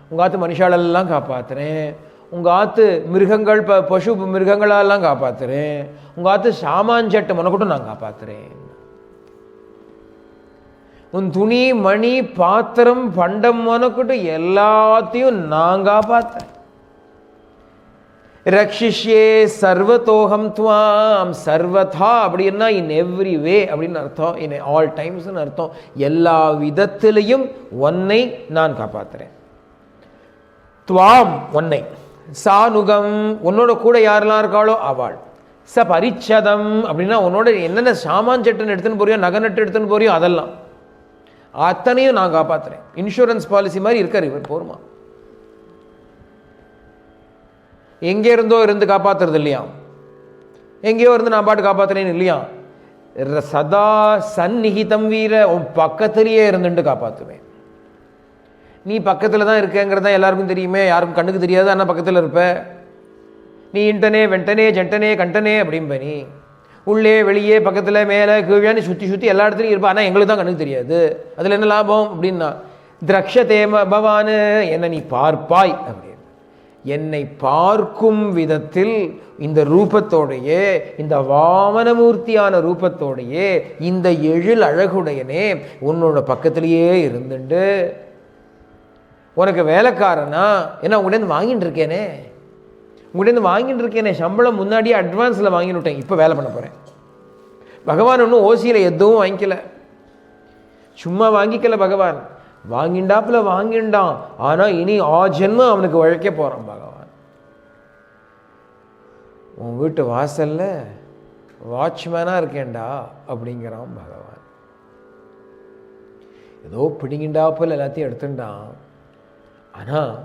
உங்கள் ஆற்று மனுஷாலெல்லாம் காப்பாற்றுறேன், உங்கள் ஆற்று மிருகங்கள் பசு மிருகங்களெல்லாம் காப்பாற்றுறேன், உங்கள் ஆற்று சாமான் சட்டை முன்னக்கூட்டும் நான் காப்பாற்றுறேன். உன் துணி மணி பாத்திரம் பண்டம் முன்னக்கூட்டும் எல்லாத்தையும் நான் காப்பாற்றுறேன். ரக்ஷிஷ்யே சர்வதோகம் துவாம். சர்வதா அப்படின்னா இன் எவ்ரி வே அப்படின்னு அர்த்தம், இன் ஆல் டைம்ஸ்னு அர்த்தம். எல்லா விதத்திலையும் உன்னை நான் காப்பாற்றுறேன். துவாம் உன்னை, சானுகம் உன்னோட கூட யாரெல்லாம் இருக்காளோ அவள், ச பரிச்சதம் அப்படின்னா உன்னோட என்னென்ன சாமான் சட்டுன்னு எடுத்துன்னு போறியோ நகை நட்டு எடுத்துன்னு போறியோ அதெல்லாம் அத்தனையும் நான் காப்பாற்றுறேன். இன்சூரன்ஸ் பாலிசி மாதிரி இருக்கார் இவர். போருமா? எங்கே இருந்தோ இருந்து காப்பாற்றுறது இல்லையா, எங்கேயோ இருந்து நான் பாட்டு காப்பாற்றுறேன்னு இல்லையா, சதா சந்நிகிதம் வீர, உன் பக்கத்திலேயே இருந்துட்டு காப்பாற்றுவேன். நீ பக்கத்தில் தான் இருக்கேங்கிறது தான் எல்லாருக்கும் தெரியுமே, யாருக்கும் கண்ணுக்கு தெரியாது, ஆனால் பக்கத்தில் இருப்ப. நீ இன்டனே வெண்டனே ஜென்டனே கண்டனே அப்படிம்ப, நீ உள்ளே வெளியே பக்கத்தில் மேலே கீழே சுற்றி சுற்றி எல்லா இடத்துலையும் இருப்பா, ஆனால் எங்களுக்கு தான் கண்ணுக்கு தெரியாது. அதில் என்ன லாபம் அப்படின்னா, திரக்ஷதேம பவானு, என்னை நீ பார்ப்பாய் அப்படின்னு. என்னை பார்க்கும் விதத்தில் இந்த ரூபத்தோடையே, இந்த வாமனமூர்த்தியான ரூபத்தோடையே, இந்த எழில் அழகுடையனே உன்னோட பக்கத்திலேயே இருந்துண்டு உனக்கு வேலைக்காரனா ஏன்னா உங்கள்கிட்ட வாங்கிட்டு இருக்கேனே, சம்பளம் முன்னாடியே அட்வான்ஸில் வாங்கினுட்டேன், இப்போ வேலை பண்ண போகிறேன். பகவான் ஒன்றும் ஓசியில் எதுவும் வாங்கிக்கல, சும்மா வாங்கிக்கல. பகவான் வாங்கிண்டாப்புல வாங்கிண்டான், ஆனால் இனி ஜென்மம் அவனுக்கு உழைக்க போகிறான் பகவான். உன் வீட்டு வாசலில் வாட்ச்மேனாக இருக்கேன்டா அப்படிங்கிறான் பகவான். ஏதோ பிடிங்கிண்டாப்புல எல்லாத்தையும் எடுத்துட்டான், ஆனால்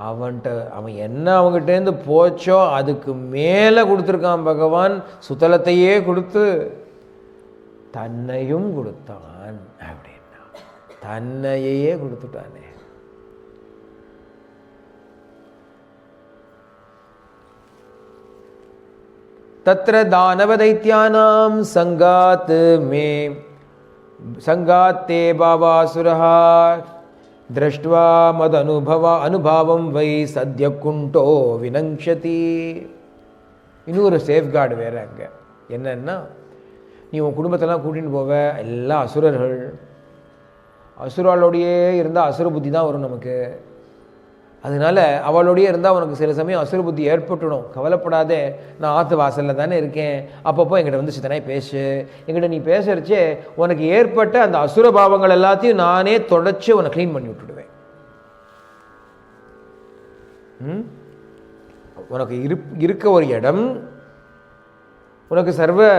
அவன் என்ன அவங்ககிட்டேருந்து போச்சோ அதுக்கு மேலே கொடுத்துருக்கான் பகவான். சுத்தலத்தையே கொடுத்து தன்னையும் கொடுத்தான் அப்படின்னா, தன்னையே கொடுத்துட்டானே. தத்ர தானவ தைத்யானாம் சங்காத் மே சங்காத்தே பாவாசுரஹா திருஷ்ட்வா மத் அனுபாவம் வை சத்ய குண்டோ வினங்ஷதி. இன்னொரு சேஃப்கார்டு வேற அங்கே என்னன்னா, நீ உன் குடும்பத்தெல்லாம் கூட்டின்னு போவ, எல்லாம் அசுரர்கள், அசுராலோடையே இருந்தால் அசுர புத்தி தான் வரும் நமக்கு. அதனால அவளோடையே இருந்தால் உனக்கு சில சமயம் அசுர புத்தி ஏற்பட்டுடும். கவலைப்படாதே, நான் ஆற்று வாசலில் தானே இருக்கேன், அப்பப்போ எங்கிட்ட சித்தனாய் பேசு. எங்கிட்ட நீ பேசுறச்சே உனக்கு ஏற்பட்ட அந்த அசுர பாவங்கள் எல்லாத்தையும் நானே தொடச்சி உன்னை க்ளீன் பண்ணி விட்டுடுவேன். உனக்கு இருக்க ஒரு இடம், உனக்கு சர்வ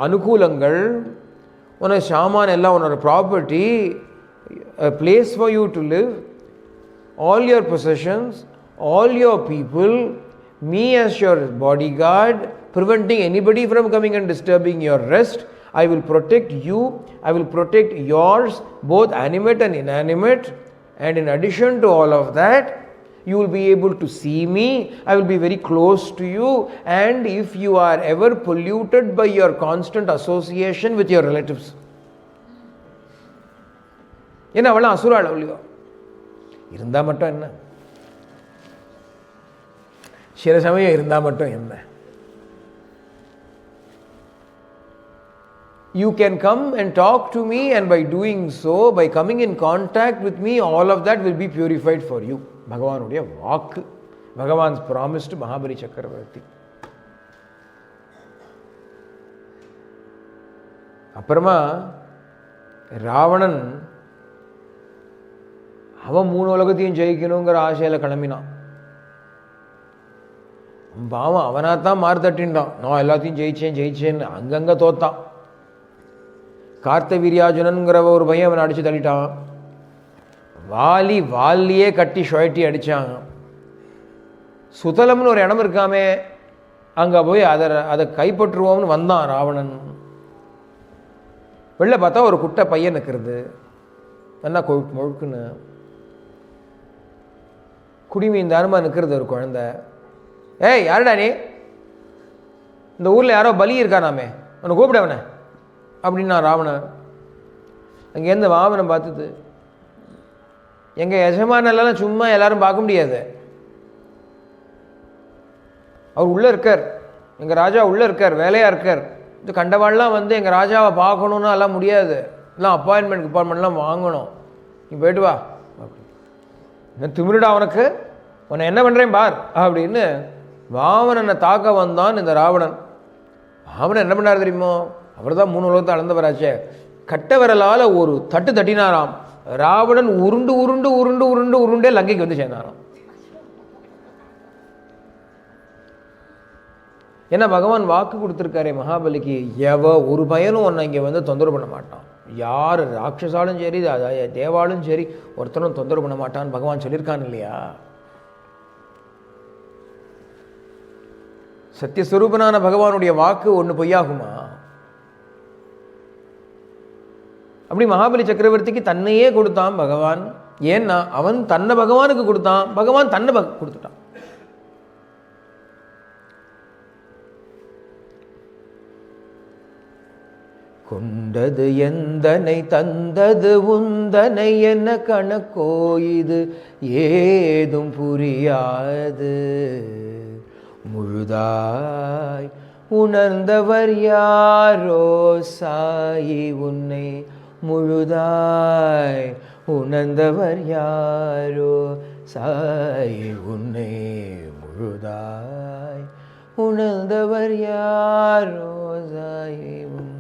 அனுகூலங்கள், உனக்கு சாமான் எல்லாம், உன்னோட property, a place for you to live, all your possessions, all your people, me as your bodyguard, preventing anybody from coming and disturbing your rest. I will protect you, I will protect yours, both animate and inanimate, and in addition to all of that, you will be able to see me, I will be very close to you, and if you are ever polluted by your constant association with your relatives, ஏன்னா அவளாம் அசுராள், அவளியோ இருந்தால் மட்டும் என்ன, சில சமயம் இருந்தால் மட்டும் என்ன. You can come and talk to me, and by doing so, by coming in contact with me, all of that will be purified for you. பகவானுடைய வாக்கு, பகவான்'s promise to மகாபலி சக்கரவர்த்தி. அப்புறமா ராவணன் அவன் 3 உலகத்தையும் ஜெயிக்கணுங்கிற ஆசையில் கிளம்பினான். பாவம் அவனாத்தான் மாறு தட்டின்றான், நான் எல்லாத்தையும் ஜெயிச்சேன்னு அங்கங்கே தோத்தான். கார்த்த வீரியார்ஜுனன்கிற ஒரு பையன் அவனை அடித்து தள்ளிட்டான். வாலியே கட்டி சுழட்டி அடித்தாங்க. சுதலம்னு ஒரு இடம் இருக்காமே, அங்கே போய் அதை கைப்பற்றுவோம்னு வந்தான் ராவணன். வெளில பார்த்தா ஒரு குட்டை பையன் நிற்கிறது, நல்லா முழுக்குன்னு குடிமீன் தானமாக நிற்கிறது ஒரு குழந்தை. ஏய் யாருடா நீ? இந்த ஊரில் யாரோ பலி இருக்கானாமே, அவனை கூப்பிடவன அப்படின்னா ராவணன். அங்கேருந்து வாமனம் பார்த்துது, எங்கள் எஜமானெல்லாம் சும்மா எல்லாரும் பார்க்க முடியாது, அவர் உள்ளே இருக்கார், எங்கள் ராஜா உள்ளே இருக்கார், வேலையாக இருக்கார். இது கண்டவாள்லாம் வந்து எங்கள் ராஜாவை பார்க்கணுன்னா எல்லாம் முடியாது, எல்லாம் அப்பாயின்மெண்ட்லாம் வாங்கணும், நீ போய்ட்டு வா. என்ன திமிருடா அவனுக்கு, உன்னை என்ன பண்ணுறேன் பார் அப்படின்னு வாமனனை தாக்க வந்தான் இந்த ராவணன். வாமனன் என்ன பண்ணார் தெரியுமோ? அவர் தான் 3 உலகத்தை அளந்தவராச்சே. கட்ட விரலால் ஒரு தட்டு தட்டினாராம். ராவணன் உருண்டு உருண்டு உருண்டு உருண்டு உருண்டே லங்கைக்கு வந்து சேர்ந்தாராம். ஏன்னா பகவான் வாக்கு கொடுத்துருக்காரே மகாபலிக்கு, ஒரு பயனும் உன்னை இங்கே வந்து தொந்தரவு பண்ண மாட்டான், யார் ராட்சசாலும் சரி தேவாலும் சரி ஒருத்தனும் தொந்தரவு பண்ண மாட்டான்னு பகவான் சொல்லியிருக்கான் இல்லையா? சத்தியஸ்வரூபனான பகவானுடைய வாக்கு ஒன்று பொய்யாகுமா? அப்படி மகாபலி சக்கரவர்த்திக்கு தன்னையே கொடுத்தான் பகவான். ஏன்னா அவன் தன்னை பகவானுக்கு கொடுத்தான், பகவான் தன்னை கொடுத்துட்டான். கொண்டது எந்தனை தந்தது உந்தனை என்ன கணக்கோ இது ஏதும் புரியாது, முழுதாய் உணர்ந்தவர் யாரோ சாயி உன்னை, முழுதாய் உணர்ந்தவர் யாரோ சாயி உன்னை, முழுதாய் உணர்ந்தவர் யாரோ சாயி உன்னை.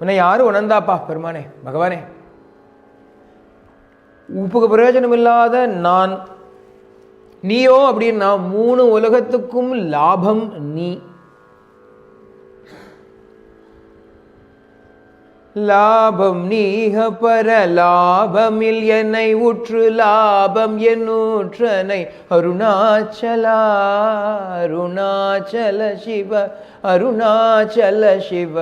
உன்னை யாரும் உணர்ந்தாப்பா பெருமானே பகவானே. உப்புக்கு பிரயோஜனம் இல்லாத நான், நீயோ அப்படின்னா 3 உலகத்துக்கும் லாபம் நீ. லாபம் நீக பர லாபமில் என்னை உற்று லாபம் என்னூற்றனை, அருணாச்சலா அருணாச்சல சிவ அருணாச்சல சிவ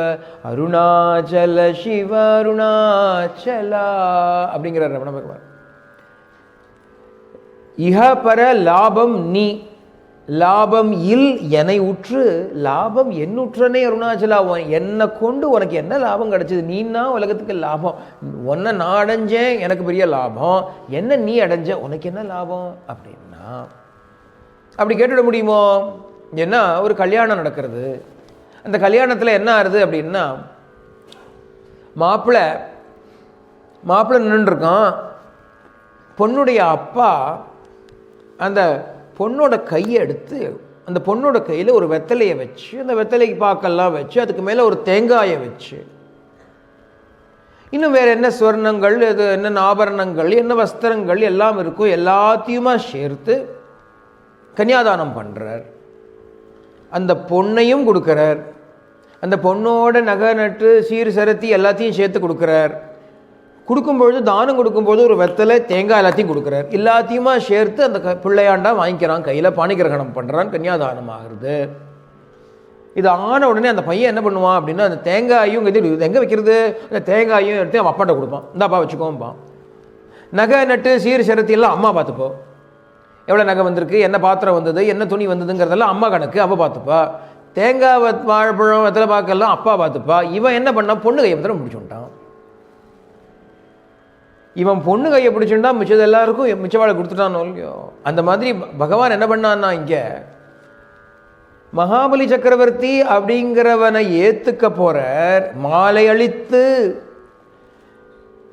அருணாச்சல சிவ அருணாச்சலா அப்படிங்கிறார் ரமண பகவான். இஹ பர லாபம் நீ, லாபம் இல் என்னை உற்று லாபம் என்னுற்றனே அருணாச்சலா, என்னை கொண்டு உனக்கு என்ன லாபம் கிடைச்சது? நீன்னா உலகத்துக்கு லாபம், உன்னை நான் அடைஞ்சேன் எனக்கு பெரிய லாபம், என்ன நீ அடைஞ்ச உனக்கு என்ன லாபம் அப்படின்னா அப்படி கேட்டுவிட முடியுமோ? ஏன்னா ஒரு கல்யாணம் நடக்கிறது, அந்த கல்யாணத்தில் என்ன ஆறுது அப்படின்னா மாப்பிள்ளை நின்றுருக்கான். பொண்ணுடைய அப்பா அந்த பொண்ணோட கையை எடுத்து அந்த பொண்ணோட கையில் ஒரு வெத்தலையை வச்சு, அந்த வெத்தலைக்கு பாக்கெல்லாம் வச்சு, அதுக்கு மேலே ஒரு தேங்காயை வச்சு, இன்னும் வேறு என்ன ஸ்வர்ணங்கள், இது என்ன ஆபரணங்கள், என்ன வஸ்திரங்கள் எல்லாம் இருக்கும் எல்லாத்தையுமா சேர்த்து கன்னியாதானம் பண்ணுறார். அந்த பொண்ணையும் கொடுக்குறார், அந்த பொண்ணோட நகை நட்டு சீர் சரத்தி எல்லாத்தையும் சேர்த்து கொடுக்குறார். கொடுக்கும்பொழுது தானம் கொடுக்கும்போது ஒரு வெத்தலை தேங்காய் எல்லாத்தையும் கொடுக்குறார். எல்லாத்தையுமா சேர்த்து அந்த பிள்ளையாண்டா வாங்கிக்கிறான், கையில் பாணிகிரகணம் பண்ணுறான், கன்னியாதானம் ஆகிறது. இது ஆன உடனே அந்த பையன் என்ன பண்ணுவான் அப்படின்னா அந்த தேங்காயும் எங்கே வைக்கிறது, அந்த தேங்காயும் எடுத்து அவன் அப்பாட்ட கொடுப்பான், இந்த அப்பா வச்சுக்கோம்பான். நகை நட்டு சீர் சரத்தி எல்லாம் அம்மா பார்த்துப்போம், எவ்வளோ நகை வந்திருக்கு, என்ன பாத்திரம் வந்தது, என்ன துணி வந்ததுங்கிறதெல்லாம் அம்மா கணக்கு அவள் பார்த்துப்பா. தேங்காய் வாழைப்பழம் வெத்தலை பாக்கெல்லாம் அப்பா பார்த்துப்பா. இவன் என்ன பண்ணான், பொண்ணு கையை பத்திரம் பிடிச்சு விட்டான். இவன் பொண்ணு கையை பிடிச்சுட்டா மிச்சது எல்லாருக்கும் மிச்சவாழை கொடுத்துட்டானோ இல்லையோ. அந்த மாதிரி பகவான் என்ன பண்ணான்னா இங்கே மகாபலி சக்கரவர்த்தி அப்படிங்கிறவனை ஏத்துக்க போறார். மாலை அளித்து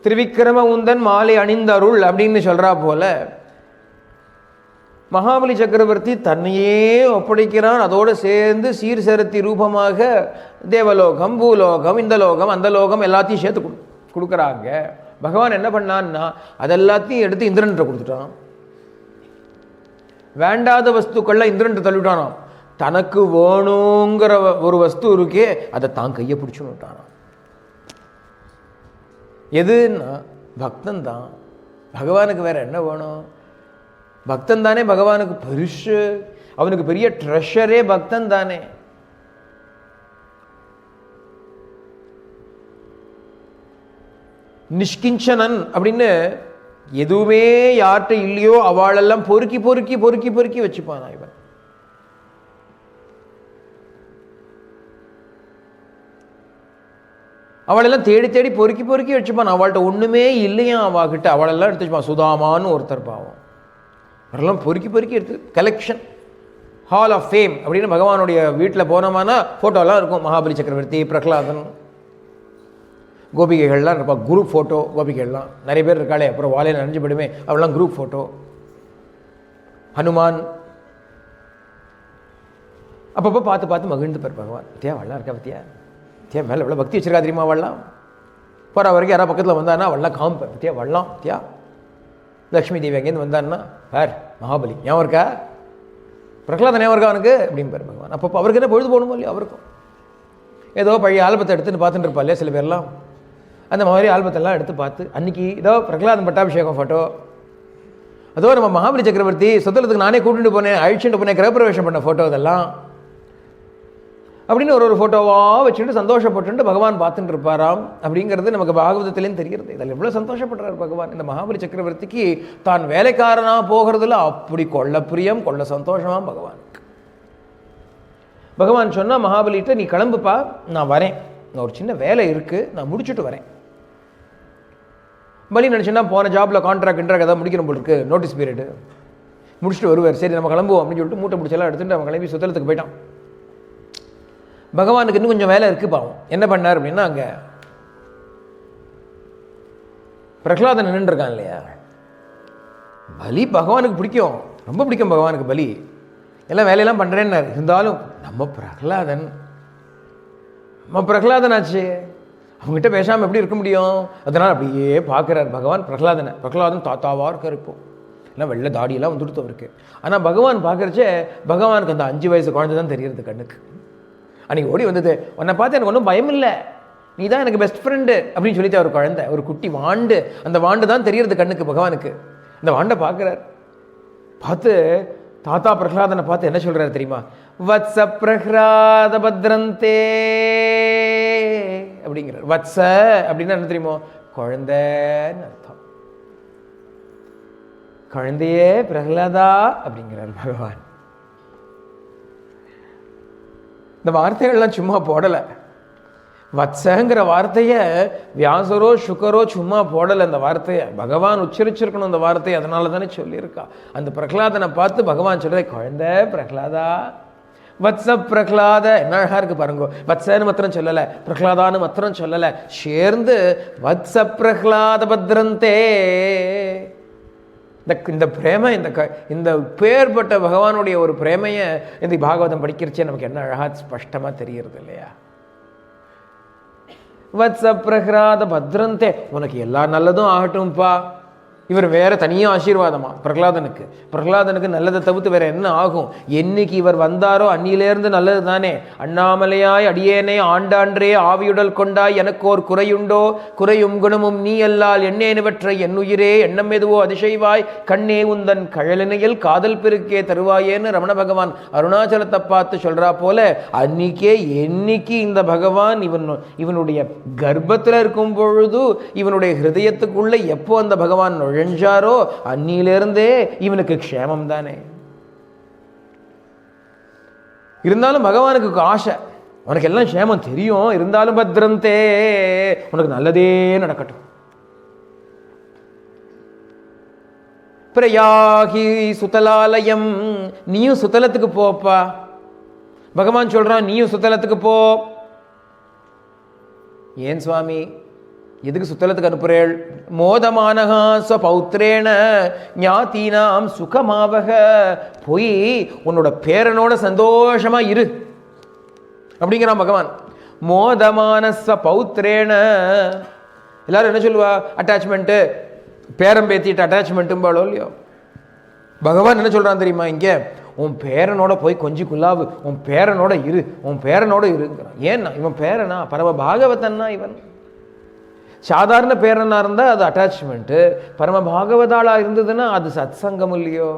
திருவிக்கிரம உந்தன் மாலை அணிந்தருள் அப்படின்னு சொல்றா போல மகாபலி சக்கரவர்த்தி தன்னையே ஒப்படைக்கிறான். அதோடு சேர்ந்து சீர்சரத்தி ரூபமாக தேவலோகம், பூலோகம், இந்த லோகம், அந்த லோகம் எல்லாத்தையும் சேர்த்து கொடுக்குறாங்க. பகவான் என்ன பண்ணான்னா அதெல்லாத்தையும் எடுத்து இந்திரன்ட்ட கொடுத்துட்டான். வேண்டாத வஸ்துக்கள்லாம் இந்திரன்ட்ட தள்ளிவிட்டானாம். தனக்கு வேணுங்கிற ஒரு வஸ்து இருக்கே அதை தான் கையை பிடிச்சுன்னு விட்டானாம். எதுன்னா பக்தன் தான். பகவானுக்கு வேற என்ன வேணும்? பக்தன் தானே பகவானுக்கு பெருசு. அவனுக்கு பெரிய ட்ரெஷரே பக்தன் தானே. நிஷ்கிஞ்சனன் அப்படின்னு எதுவுமே யார்கிட்ட இல்லையோ அவளெல்லாம் பொறுக்கி பொறுக்கி பொறுக்கி பொறுக்கி வச்சுப்பானா இவன். அவளெல்லாம் தேடி தேடி பொறுக்கி பொறுக்கி வச்சுப்பான். அவள்கிட்ட ஒண்ணுமே இல்லையா அவகிட்ட, அவளெல்லாம் எடுத்து வச்சுப்பான். சுதாமான்னு ஒருத்தர் பாவம், அவரெல்லாம் பொறுக்கி பொறுக்கி எடுத்து கலெக்ஷன். ஹால் ஆஃப் ஃபேம் அப்படின்னு பகவானுடைய வீட்டில் போனோமானா ஃபோட்டோலாம் இருக்கும். மகாபலி சக்கரவர்த்தி, பிரகலாதன், கோபிகைகள்லாம் இருப்பா. குரூப் ஃபோட்டோ கோபிகைகள்லாம் நிறைய பேர் இருக்காளே, அப்புறம் வாழையில் நனைஞ்சு போயிடுமே, அவெல்லாம் குரூப் ஃபோட்டோ. ஹனுமான் அப்பப்போ பார்த்து பார்த்து மகிழ்ந்து பார் பகவான். பத்தியா அவள்லாம் இருக்கா, பத்தியா பத்தியா மேலே எவ்வளோ பக்தி வச்சிருக்கா தெரியுமா அவள்லாம். போகிற வரைக்கும் யாராவது பக்கத்தில் வந்தான்னா அவள்லாம் காமிப்பேன். பத்தியா வரலாம், பத்தியா லக்ஷ்மி தேவி அங்கேருந்து வந்தான்னா பார் மகாபலி ஞாபகம் இருக்கா, பிரகலாதன் ஞாபகம் இருக்கா அவனுக்கு அப்படின்னு பார் பகவான். அப்பப்போ அவருக்கு என்ன பொழுது போகணுமோ இல்லையோ அவருக்கும். ஏதோ பழைய ஆல்பத்தை எடுத்துன்னு பார்த்துட்டு இருப்பா இல்லையா சில பேர்லாம். அந்த மாதிரி ஆல்பத்தெல்லாம் எடுத்து பார்த்து அன்றைக்கி ஏதோ பிரகலாதன் பட்டாபிஷேகம் ஃபோட்டோ, அதோ நம்ம மகாபலி சக்கரவர்த்தி சுத்தலத்துக்கு நானே கூட்டிட்டு போனேன், அழிச்சுட்டு போனேன், கிரகப்பிரவேசம் பண்ண ஃபோட்டோ இதெல்லாம் அப்படின்னு ஒரு ஃபோட்டோவாக வச்சுட்டு சந்தோஷப்பட்டு பகவான் பார்த்துட்டு இருப்பாராம். அப்படிங்கிறது நமக்கு பாகவதத்திலேயும் தெரிகிறது. இதில் எவ்வளோ சந்தோஷப்படுறார் பகவான். இந்த மகாபலி சக்கரவர்த்திக்கு தான் வேலைக்காரனாக போகிறதுல அப்படி கொள்ள பிரியம், கொள்ள சந்தோஷமாக பகவான். பகவான் சொன்னால் மகாபலிகிட்ட நீ கிளம்புப்பா, நான் வரேன், நான் ஒரு சின்ன வேலை இருக்குது, நான் முடிச்சுட்டு வரேன். பலி நினச்சுன்னா போன ஜாபில் கான்ட்ராக்ட் ஏதாவது முடிக்கணும் போல் இருக்கு, நோட்டீஸ் பீரியடு முடிச்சுட்டு வருவார். சரி நம்ம கிளம்புவோம் அப்படின்னு சொல்லிட்டு மூட்டை முடிச்செல்லாம் எடுத்துகிட்டு அவன் கிளம்பி சுத்தலத்துக்கு போயிட்டான். பகவானுக்கு இன்னும் கொஞ்சம் வேலை இருக்குது பாவம். என்ன பண்ணார் அப்படின்னா, அங்கே பிரகலாதன் நின்றுருக்கான் இல்லையா. பலி பகவானுக்கு பிடிக்கும், ரொம்ப பிடிக்கும் பகவானுக்கு பலி. எல்லாம் வேலையெல்லாம் பண்ணுறேன்னாரு. இருந்தாலும் நம்ம பிரகலாதன் ஆச்சு, அவங்ககிட்ட பேசாமல் எப்படி இருக்க முடியும்? அதனால் அப்படியே பார்க்குறார் பகவான் பிரகலாதனை. பிரகலாதன் தாத்தாவாக இருக்கார் இப்போ, எல்லாம் வெள்ளை தாடியெல்லாம் வந்துடுத்து அவருக்கு. ஆனால் பகவான் பார்க்குறச்சே பகவானுக்கு அந்த 5 வயசு குழந்தை தான் தெரியுறது கண்ணுக்கு. அன்றைக்கி ஓடி வந்தது, உன்னை பார்த்து எனக்கு ஒன்றும் பயம் இல்லை, நீ தான் எனக்கு பெஸ்ட் ஃப்ரெண்டு அப்படின்னு சொல்லிட்டு அவர் குழந்தை, ஒரு குட்டி வாண்டு. அந்த வாண்டு தான் தெரியுறது கண்ணுக்கு பகவானுக்கு. அந்த வாண்டை பார்க்குறார். பார்த்து தாத்தா பிரகலாதனை பார்த்து என்ன சொல்கிறார் தெரியுமா? வத்ச பிரகலாத பத்ரந்தே அப்படிங்கிறார். வத்ச அப்படின்னா என்ன தெரியுமோ? குழந்தைன்னு அர்த்தம். குழந்தையே பிரகலாதா அப்படிங்கிறார் பகவான். இந்த வார்த்தைகள்லாம் சும்மா போடலை. வத்சங்கிற வார்த்தையை வியாசரோ சுகரோ சும்மா போடலை. அந்த வார்த்தையை பகவான் உச்சரிச்சிருக்கணும் அந்த வார்த்தையை, அதனால தானே சொல்லியிருக்கா. அந்த பிரகலாதனை பார்த்து பகவான் சொல்றதை குழந்தை பிரகலாதா, வத்ச பிரகலாத. என்ன அழகா இருக்கு பாருங்க. வத்சன்னு மாத்திரம் சொல்லலை, பிரகலாதான்னு மாத்திரம் சொல்லலை, சேர்ந்து வத்ச பிரகலாத பத்ரந்தே. இந்த பிரேம, இந்த பேர்பட்ட பகவானுடைய ஒரு பிரேமையை இந்த பாகவதம் படிக்கிறச்சே நமக்கு என்ன அழகா ஸ்பஷ்டமா தெரிகிறது இல்லையா. வத்ச பிரகலாத பத்ரந்தே, உனக்கு எல்லா நல்லதும் ஆகட்டும்பா. இவர் வேற தனியாக ஆசீர்வாதமா பிரகலாதனுக்கு. பிரகலாதனுக்கு நல்லதை தவிர்த்து வேற என்ன ஆகும்? என்னைக்கு இவர் வந்தாரோ அன்னியிலேருந்து நல்லது தானே. அண்ணாமலையாய் அடியேனே ஆண்டான்றே ஆவியுடல் கொண்டாய், எனக்கு ஓர் குறையுண்டோ? குறையும் குணமும் நீ அல்லால் எண்ணேனுவற்றை என்னுயிரே எண்ணம் எதுவோ அதிசைவாய், கண்ணே உந்தன் கழலினையில் காதல் பெருக்கே தருவாயேன்னு ரமண பகவான் அருணாச்சலத்தை பார்த்து சொல்றா போல, அன்னிக்கே என்னைக்கு இந்த பகவான் இவனுடைய கர்ப்பத்தில் இருக்கும் பொழுது இவனுடைய ஹிருதயத்துக்குள்ள எப்போ அந்த பகவான் நுழைஞ்சாரோ அன்னியிலிருந்தே இவனுக்கு க்ஷேமம் தானே. இருந்தாலும் பகவானுக்கு ஆசை, உனக்கு எல்லாம் க்ஷேமம் தெரியும், இருந்தாலும் பத்ரந்தே, உனக்கு நல்லதே நடக்கட்டும். பிரயாகி சுதலாலயம், நீயும் சுத்தலத்துக்கு போப்பா. பகவான் சொல்றான் நீயும் சுத்தலத்துக்கு போ. ஏன் சுவாமி எதுக்கு சுத்தலத்துக்கு அனுப்புறேள்? மோதமானகா ஸ்வபௌத்ரேண ஞாதீனாம் சுகமாவக, போய் உன்னோட பேரனோட சந்தோஷமா இரு அப்படிங்கிறான் பகவான். மோதமான ஸ்வபௌத்ரேண, எல்லாரும் என்ன சொல்லுவா? அட்டாச்மெண்ட்டு, பேரம் பேத்திட்டு அட்டாச்மெண்ட்டும்பாளோ இல்லையோ. பகவான் என்ன சொல்றான் தெரியுமா? இங்க உன் பேரனோட போய் கொஞ்சம் குல்லாவு, உன் பேரனோட இரு, உன் பேரனோட இருங்கிறான். ஏன்னா இவன் பேரனா, பரம பாகவதன்னா இவன். சாதாரண பேரனாக இருந்தால் அது அட்டாச்மெண்ட்டு, பரம பாகவதாளாக இருந்ததுன்னா அது சத் சங்கம் இல்லையோ.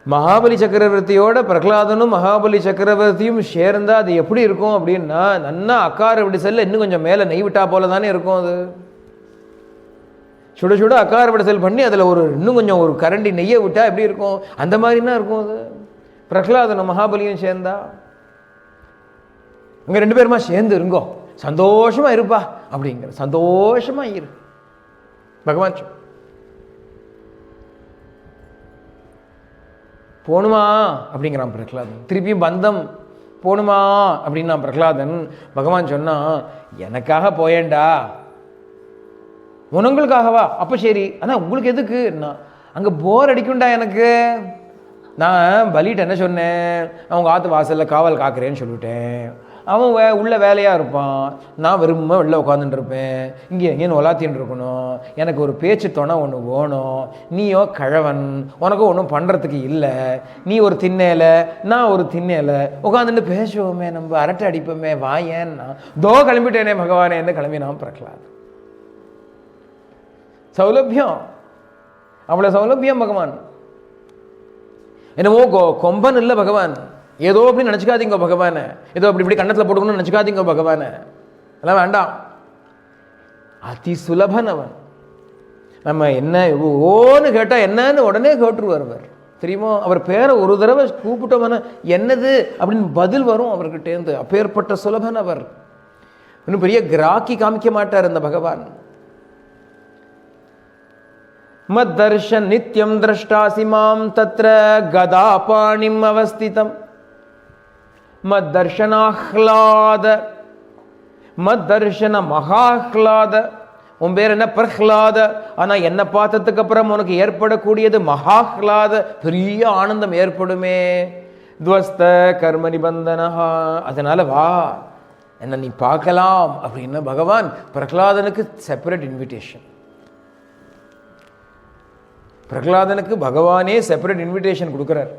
மகாபலி சக்கரவர்த்தியோட பிரகலாதனும் மகாபலி சக்கரவர்த்தியும் சேர்ந்தா அது எப்படி இருக்கும் அப்படின்னா, நன்னா அக்கார விடி செல்ல இன்னும் கொஞ்சம் மேலே நெய் விட்டா போல தானே இருக்கும். அது சுட சுட அக்கார விடசல் பண்ணி அதில் இன்னும் கொஞ்சம் ஒரு கரண்டி நெய்யை விட்டா எப்படி இருக்கும், அந்த மாதிரினா இருக்கும். அது பிரகலாதனும் மகாபலியும் சேர்ந்தா அங்கே 2 பேருமா சேர்ந்து இருங்கோ, சந்தோஷமா இருப்பா அப்படிங்கிற, சந்தோஷமா இரு பகவான். போணுமா அப்படிங்கிறான் பிரகலாதன். திருப்பியும் பந்தம் போணுமா அப்படின்னா பிரகலாதன். பகவான் சொன்னா, எனக்காக போயேண்டா, உனங்களுக்காகவா? அப்போ சரி, ஆனால் உங்களுக்கு எதுக்கு? நான் அங்கே போர் அடிக்கும்டா எனக்கு. நான் பலிட்டு என்ன சொன்னேன், அவங்க ஆற்று வாசலில் காவல் காக்கிறேன்னு சொல்லிவிட்டேன். அவன் உள்ள வேலையாக இருப்பான், நான் விரும்ப வெளில உட்காந்துட்டு இருப்பேன், இங்கே எங்கேன்னு ஒலாத்தின்னு இருக்கணும். எனக்கு ஒரு பேச்சு துணை ஒன்று வேணும். நீயோ கழவன், உனக்கும் ஒன்றும் பண்ணுறதுக்கு இல்லை. நீ ஒரு திண்ணேல, நான் ஒரு திண்ணேல, உட்காந்துட்டு பேசுவோமே, நம்ம அரட்டை அடிப்போமே, வாயேன்னா தோ கிளம்பிட்டேனே பகவானே என்ன கிளம்பினான் பிரகலாத். சௌலபியம், அவ்வளோ சௌலபியம் பகவான். என்னவோ கொம்பன் இல்லை பகவான், ஏதோ அப்படி நினச்சிக்காதீங்க பகவானை, ஏதோ அப்படி இப்படி கண்ணத்தில் போட்டுக்கணும்னு நினச்சிக்காதீங்க பகவானை, அதெல்லாம் வேண்டாம். அதி சுலபன் அவன். நம்ம என்ன ஓன்னு கேட்டால் என்னன்னு உடனே கேட்டுருவார் அவர், தெரியுமோ. அவர் பேரை ஒரு தடவை கூப்பிட்டோம்னா என்னது அப்படின்னு பதில் வரும் அவர்கிட்டேருந்து. அப்பேற்பட்ட சுலபன் அவர். இன்னும் பெரிய கிராக்கி காமிக்க மாட்டார் அந்த பகவான். மத்தர்ஷன் நித்யம் திரஷ்டாசி மாம் தத்ர கதாபாணிம் அவஸ்திதம் மத்தர்ஷனாஹ்லாத மத்தர்ஷன மகாஹ்லாத. உன் பேர் என்ன? பிரஹ்லாத. ஆனால் என்ன பார்த்ததுக்கு அப்புறம் உனக்கு ஏற்படக்கூடியது மகாஹ்லாத, பெரிய ஆனந்தம் ஏற்படுமே. துவஸ்த கர்ம நிபந்தனஹா, அதனால வா என்ன நீ பார்க்கலாம் அப்படின்னு பகவான் பிரகலாதனுக்கு செப்பரேட் இன்விடேஷன். பிரகலாதனுக்கு பகவானே செப்பரேட் இன்விடேஷன் கொடுக்குறார்.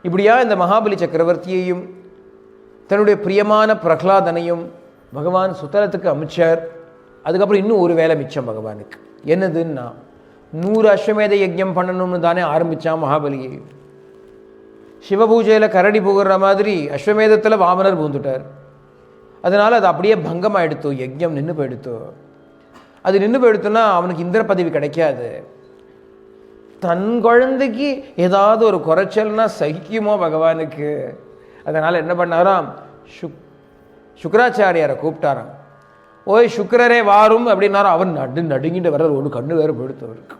இப்படியா இந்த மகாபலி சக்கரவர்த்தியையும் தன்னுடைய பிரியமான பிரகலாதனையும் பகவான் சுத்தலத்துக்கு அமைச்சார். அதுக்கப்புறம் இன்னும் ஒரு வேலை மிச்சம் பகவானுக்கு. என்னதுன்னா 100 அஸ்வமேத யஜ்ஞம் பண்ணணும்னு தானே ஆரம்பித்தான் மகாபலியை. சிவபூஜையில் கரடி புகுற மாதிரி அஸ்வமேதத்தில் வாமனர் பூந்துட்டார். அதனால் அது அப்படியே பங்கமாகிடுத்தோ, யஜ்ஞம் நின்று போயிடுத்தோ. அது நின்று போயிடுத்துன்னா அவனுக்கு இந்திர பதவி கிடைக்காது. தன் குழந்தைக்கு ஏதாவது ஒரு குறைச்சல்னா சகிக்குமோ பகவானுக்கு. அதனால் என்ன பண்ணாராம், சுக்கராச்சாரியாரை கூப்பிட்டாராம். ஓய் சுக்கரரே வாரும் அப்படின்னாராம். அவர் நடுங்கிட்டு வர்றார், ஒரு கண்ணு வேறு போயிடுத்து அவருக்கு.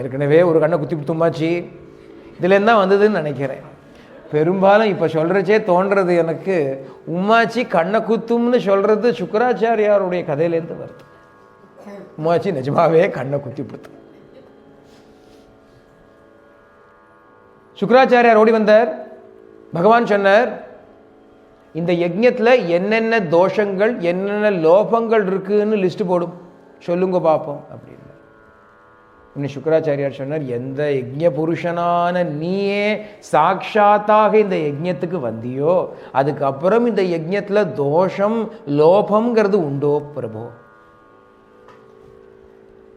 ஏற்கனவே ஒரு கண்ணை குத்தி தும்மாச்சு, இதுலேருந்து தான் வந்ததுன்னு நினைக்கிறேன். பெரும்பாலும் இப்போ சொல்கிறச்சே தோன்றது எனக்கு, உம்மாச்சி கண்ணை குத்தும்னு சொல்கிறது சுக்கராச்சாரியாருடைய கதையிலேருந்து வருது. உம்மாச்சி நிஜமாவே கண்ணை குத்தி பிடித்து. சுக்கராச்சாரியார் ஓடி வந்தார். பகவான் சொன்னார், இந்த யஜ்ஞத்தில் என்னென்ன தோஷங்கள் என்னென்ன லோபங்கள் இருக்குன்னு லிஸ்ட் போடும், சொல்லுங்க பார்ப்போம் அப்படின்னு. இன்னும் சுக்கராச்சாரியார் சொன்னார், எந்த யஜ்ஞ புருஷனான நீயே சாட்சாத்தாக இந்த யஜ்ஞத்துக்கு வந்தியோ அதுக்கப்புறம் இந்த யஜ்ஞத்தில் தோஷம் லோபம்ங்கிறது உண்டோ பிரபு?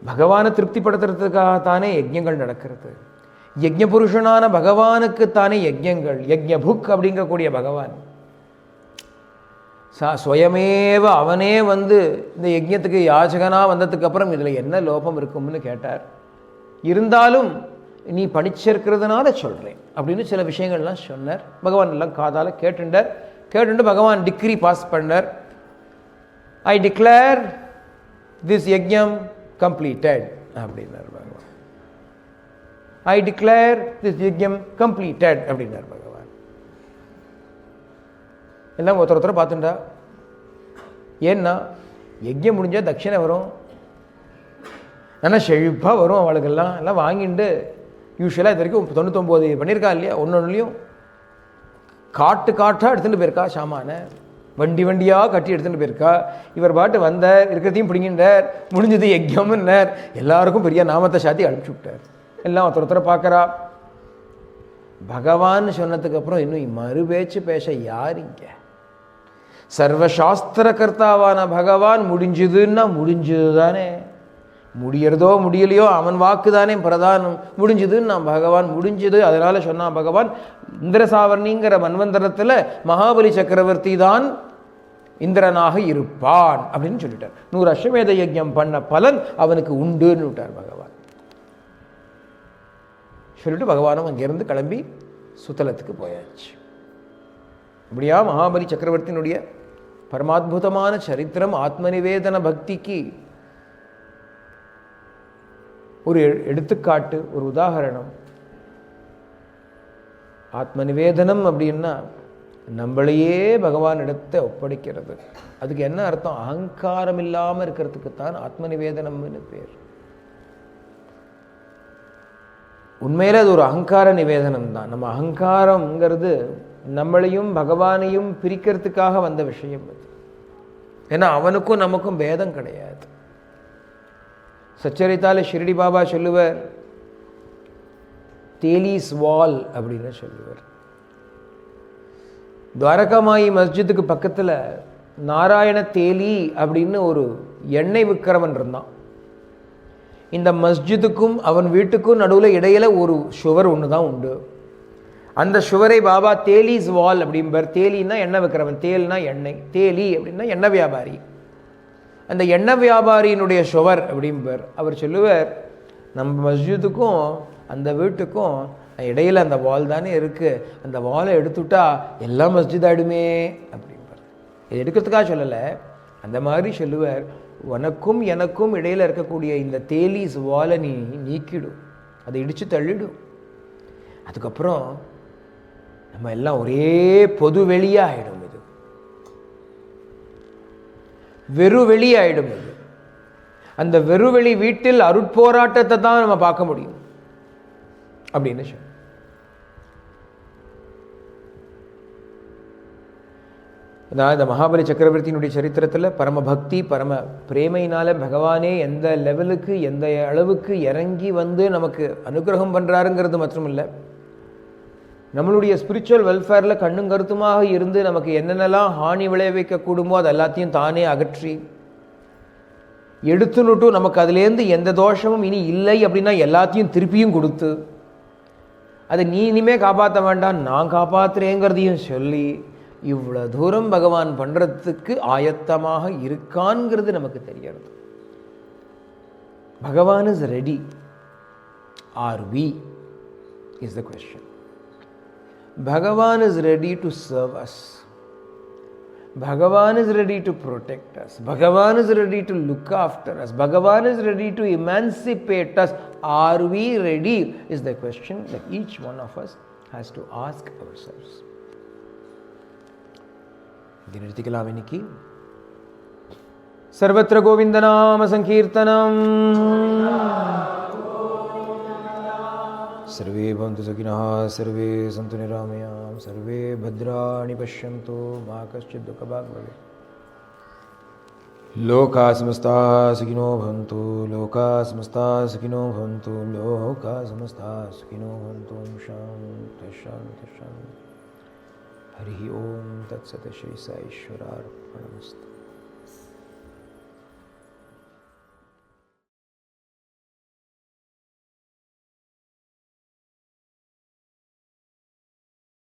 பகவானை திருப்திப்படுத்துறதுக்காகத்தானே யஜ்ஞங்கள் நடக்கிறது. யஜ்ஞ புருஷனான பகவானுக்குத்தானே யஜ்ஞங்கள். யஜ்ஞ புக் அப்படிங்கக்கூடிய பகவான் சுயமேவ அவனே வந்து இந்த யஜ்ஞத்துக்கு யாச்சகனாக வந்ததுக்கு அப்புறம் இதில் என்ன லோபம் இருக்கும்னு கேட்டார். இருந்தாலும் நீ படிச்சிருக்கிறதுனால சொல்கிறேன் அப்படின்னு சில விஷயங்கள்லாம் சொன்னார். பகவான் எல்லாம் காதால் கேட்டுண்டு பகவான் டிகிரி பாஸ் பண்ணார். ஐ டிக்ளேர் திஸ் யஜ்ஞம் கம்ப்ளீட்டட் அப்படின்னார் பகவான். ஐ டிக்ளேர் திஸ் யஜ்ஞம் கம்ப்ளீட்டட் அப்படின்னார் பகவான். எல்லாம் ஒருத்தர் பார்த்துட்டா. ஏன்னா யஜ்ஞம் முடிஞ்சால் தட்சிணை வரும், ஆனால் செழிப்பாக வரும் அவளுக்கெல்லாம். எல்லாம் வாங்கிட்டு யூஸ்வலாக இது வரைக்கும் 99 பண்ணியிருக்கா இல்லையா, ஒன்றுலையும் காட்டாக எடுத்துகிட்டு போயிருக்கா. சாமான வண்டியாக கட்டி எடுத்துகிட்டு போயிருக்கா. இவர் பாட்டு வந்தார், இருக்கிறதையும் பிடிங்கின்றார், முடிஞ்சது யஜ்ஞம்னார். எல்லாருக்கும் பெரிய நாமத்தை சாத்தி அனுப்பிச்சி விட்டார். எல்லாம் ஒருத்தர் பார்க்குறா. பகவான் சொன்னதுக்கு அப்புறம் இன்னும் மறு பேச்சு பேச யார் இங்கே? சர்வசாஸ்திர கர்த்தாவான பகவான் முடிஞ்சுதுன்னா முடிஞ்சது தானே, முடியறதோ முடியலையோ அவன் வாக்கு தானே பிரதானம். முடிஞ்சுதுன்னு நான் பகவான் முடிஞ்சுது. அதனால சொன்னான் பகவான், இந்திரசாவர்ணிங்கிற மன்வந்தரத்தில் மகாபலி சக்கரவர்த்தி தான் இந்திரனாக இருப்பான் அப்படின்னு சொல்லிட்டார். 100 அஸ்வமேத யஜ்ஞம் பண்ண பலன் அவனுக்கு உண்டுன்னு விட்டார் பகவான். சொல்லிட்டு பகவானும் அங்கிருந்து கிளம்பி சுத்தலத்துக்கு போயாச்சு. இப்படியா மகாபலி சக்கரவர்த்தியினுடைய பரமாத்புதமான சரித்திரம். ஆத்ம நிவேதன பக்திக்கு ஒரு எடுத்துக்காட்டு, ஒரு உதாகரணம். ஆத்ம நிவேதனம் அப்படின்னா நம்மளையே பகவான் இடத்தை ஒப்படைக்கிறது. அதுக்கு என்ன அர்த்தம்? அகங்காரம் இல்லாமல் இருக்கிறதுக்குத்தான் ஆத்ம நிவேதனம்னு பேர். உண்மையில அது ஒரு அகங்கார நிவேதனம் தான். நம்ம அகங்காரம்ங்கிறது நம்மளையும் பகவானையும் பிரிக்கிறதுக்காக வந்த விஷயம் அது. ஏன்னா அவனுக்கும் நமக்கும் பேதம் கிடையாது. சச்சரித்தால ஷிரடி பாபா சொல்லுவார், தேலீஸ் வால் அப்படின்னு சொல்லுவார். துவாரகாமாயி மஸ்ஜிதுக்கு பக்கத்தில் நாராயண தேலி அப்படின்னு ஒரு எண்ணெய் விற்கிறவன் இருந்தான். இந்த மஸ்ஜிதுக்கும் அவன் வீட்டுக்கும் நடுவில் இடையில ஒரு சுவர் ஒன்று தான் உண்டு. அந்த சுவரை பாபா தேலீஸ் வால் அப்படிம்பார். தேலின்னா எண்ணெய் விற்கிறவன், தேல்னா எண்ணெய், தேலி அப்படின்னா எண்ணெய் வியாபாரி. அந்த எண்ணெய் வியாபாரியினுடைய சுவர் அப்படிம்பார். அவர் சொல்லுவார், நம்ம மஸ்ஜிதுக்கும் அந்த வீட்டுக்கும் இடையில அந்த வால் தானே இருக்கு, அந்த வாலை எடுத்துட்டா எல்லாம் மஸ்ஜித் ஆயிடுமே அப்படிம்பார். இது எடுக்கிறதுக்காக சொல்லலை, அந்த மாதிரி சொல்லுவார். உனக்கும் எனக்கும் இடையில இருக்கக்கூடிய இந்த தேலீஸ் வாலை நீ நீக்கிடும், அதை இடிச்சு தள்ளிடும். அதுக்கப்புறம் நம்ம எல்லாம் ஒரே பொது வெளியாயிடும். இது வெறுவெளி ஆயிடும். இது அந்த வெறுவெளி வீட்டில் அருட்போராட்டத்தை தான் நம்ம பார்க்க முடியும் அப்படின்னு சொல்ல. இந்த மகாபலி சக்கரவர்த்தியினுடைய சரித்திரத்தில் பரம பக்தி, பரம பிரேமையினால பகவானே எந்த லெவலுக்கு எந்த அளவுக்கு இறங்கி வந்து நமக்கு அனுகிரகம் பண்ணுறாருங்கிறது மற்றும் இல்லை, நம்மளுடைய ஸ்பிரிச்சுவல் வெல்ஃபேரில் கண்ணும் கருத்துமாக இருந்து நமக்கு என்னென்னலாம் ஹானி விளைவிக்க கூடுமோ அது எல்லாத்தையும் தானே அகற்றி எடுத்துனுட்டு நமக்கு அதுலேருந்து எந்த தோஷமும் இனி இல்லை அப்படின்னா எல்லாத்தையும் திருப்பியும் கொடுத்து அதை நீ இனிமே காப்பாற்ற வேண்டாம் நான் காப்பாற்றுறேங்கிறதையும் சொல்லி இவ்வளோ தூரம் பகவான் பண்ணுறதுக்கு ஆயத்தமாக இருக்கான்ங்கிறது நமக்கு தெரிகிறது. Bhagavan is ready. Are we is the question. Bhagavan is ready to serve us. Bhagavan is ready to protect us. Bhagavan is ready to look after us. Bhagavan is ready to emancipate us. Are we ready? Is the question that each one of us has to ask ourselves. இது நிறுத்திக்கலாம் இன்னைக்கு. சர்வத்ர கோவிந்த நாம சங்கீர்த்தனம். सर्वे भवन्तु सुखिनः, सर्वे सन्तु निरामयाः, सर्वे भद्राणि पश्यन्तु, मा कश्चित् दुःखभाग् भवेत्. लोकाः समस्ताः सुखिनो भवन्तु, लोकाः समस्ताः सुखिनो भवन्तु, लोकाः समस्ताः सुखिनो भवन्तु. शान्तिः शान्तिः शान्तिः. हरिः ओम तत्सत्. श्री साईश्वरार्पणमस्तु.